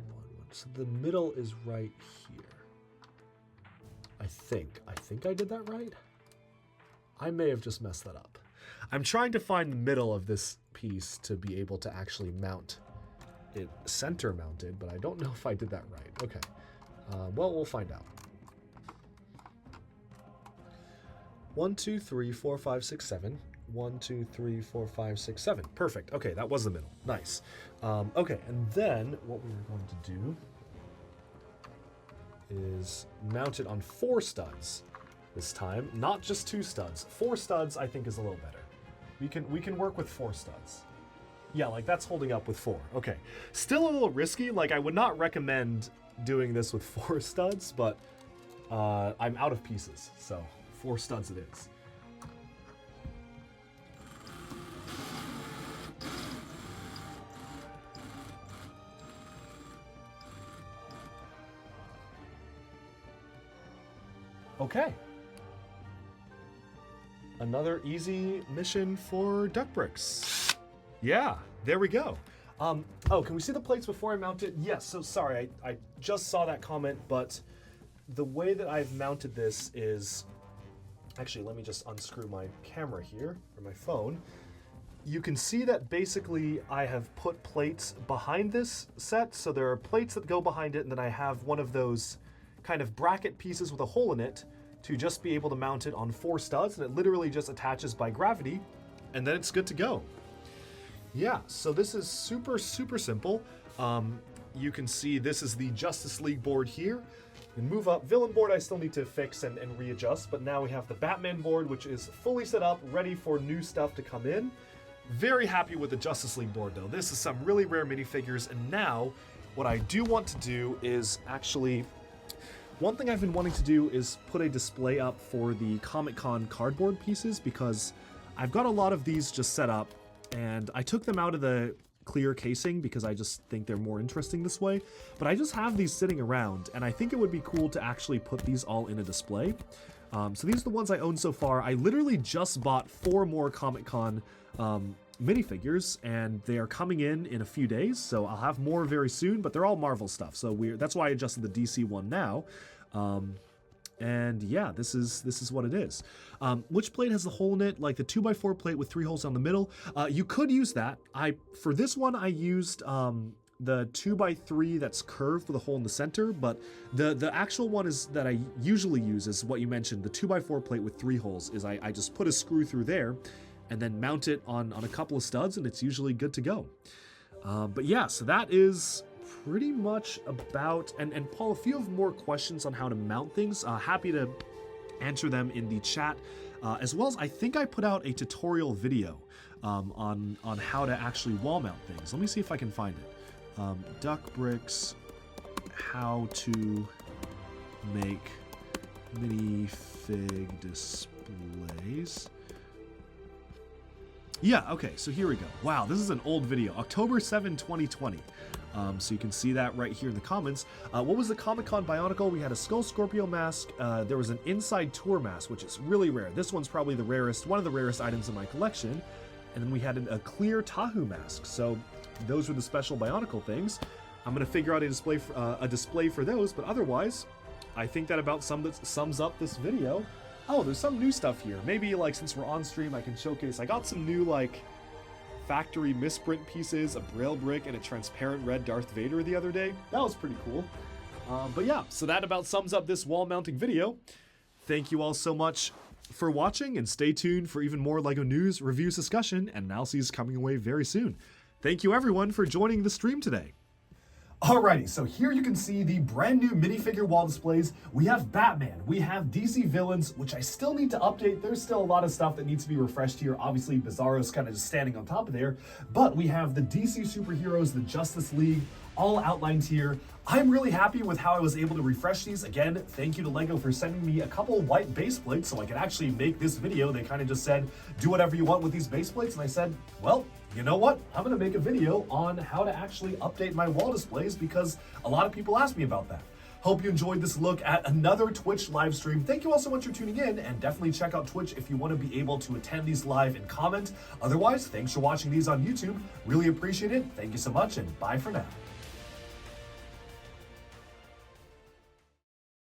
So the middle is right here. I think I did that right. I may have just messed that up. I'm trying to find the middle of this piece to be able to actually mount it center mounted, but I don't know if I did that right. Okay. Well, we'll find out. 1, 2, 3, 4, 5, 6, 7. 1, 2, 3, 4, 5, 6, 7. Perfect. Okay, that was the middle. Nice. Okay, and then what we're going to do is mount it on 4 studs this time, not just 2 studs. 4 studs I think is a little better. We can work with 4 studs. Yeah, like that's holding up with 4. Okay. Still a little risky. Like I would not recommend doing this with 4 studs, but I'm out of pieces, so 4 studs it is. Okay. Another easy mission for duck bricks. Yeah, there we go. Oh, can we see the plates before I mount it? Yes, so sorry, I just saw that comment, but the way that I've mounted this is... Actually, let me just unscrew my camera here, or my phone. You can see that basically I have put plates behind this set, so there are plates that go behind it, and then I have one of those kind of bracket pieces with a hole in it to just be able to mount it on 4 studs, and it literally just attaches by gravity, and then it's good to go. Yeah, so this is super, super simple. You can see this is the Justice League board here. And move up. Villain board I still need to fix and readjust, but now we have the Batman board, which is fully set up, ready for new stuff to come in. Very happy with the Justice League board, though. This is some really rare minifigures, and now what I do want to do is actually... One thing I've been wanting to do is put a display up for the Comic-Con cardboard pieces, because I've got a lot of these just set up, and I took them out of the clear casing because I just think they're more interesting this way, but I just have these sitting around, and I think it would be cool to actually put these all in a display. So these are the ones I own so far. I literally just bought 4 more Comic-Con minifigures, and they are coming in a few days, so I'll have more very soon, but they're all Marvel stuff, so that's why I adjusted the DC one now. And yeah, this is what it is. Which plate has the hole in it? Like the 2x4 plate with 3 holes down the middle. You could use that. For this one, I used the 2x3 that's curved with a hole in the center, but the actual one is that I usually use is what you mentioned. The 2x4 plate with 3 holes is I just put a screw through there, and then mount it on a couple of studs, and it's usually good to go. But yeah, so that is pretty much about, and Paul, if you have more questions on how to mount things, happy to answer them in the chat, as well as I think I put out a tutorial video on how to actually wall mount things. Let me see if I can find it. Duck bricks, how to make minifig displays. Yeah, okay, so here we go. Wow, this is an old video, October 7, 2020. So you can see that right here in the comments. What was the Comic-Con Bionicle? We had a Skull Scorpio mask. There was an Inside Tour mask, which is really rare. This one's probably the rarest, one of the rarest items in my collection. And then we had a clear Tahu mask. So those were the special Bionicle things. I'm gonna figure out a display for those, but otherwise, I think that about sums up this video. Oh, there's some new stuff here. Maybe, like, since we're on stream, I can showcase. I got some new, like, factory misprint pieces, a braille brick, and a transparent red Darth Vader the other day. That was pretty cool. But yeah, so that about sums up this wall mounting video. Thank you all so much for watching, and stay tuned for even more LEGO news, reviews, discussion, and analyses coming away very soon. Thank you everyone for joining the stream today. Alrighty, so here you can see the brand new minifigure wall displays. We have Batman, we have DC villains, which I still need to update. There's still a lot of stuff that needs to be refreshed here. Obviously, Bizarro's kind of just standing on top of there, but we have the DC superheroes, the Justice League, all outlined here. I'm really happy with how I was able to refresh these. Again, thank you to LEGO for sending me a couple white base plates so I could actually make this video. They kind of just said, do whatever you want with these base plates, and I said, well, you know what? I'm gonna make a video on how to actually update my wall displays because a lot of people asked me about that. Hope you enjoyed this look at another Twitch live stream. Thank you all so much for tuning in, and definitely check out Twitch if you want to be able to attend these live and comment. Otherwise, thanks for watching these on YouTube. Really appreciate it. Thank you so much, and bye for now.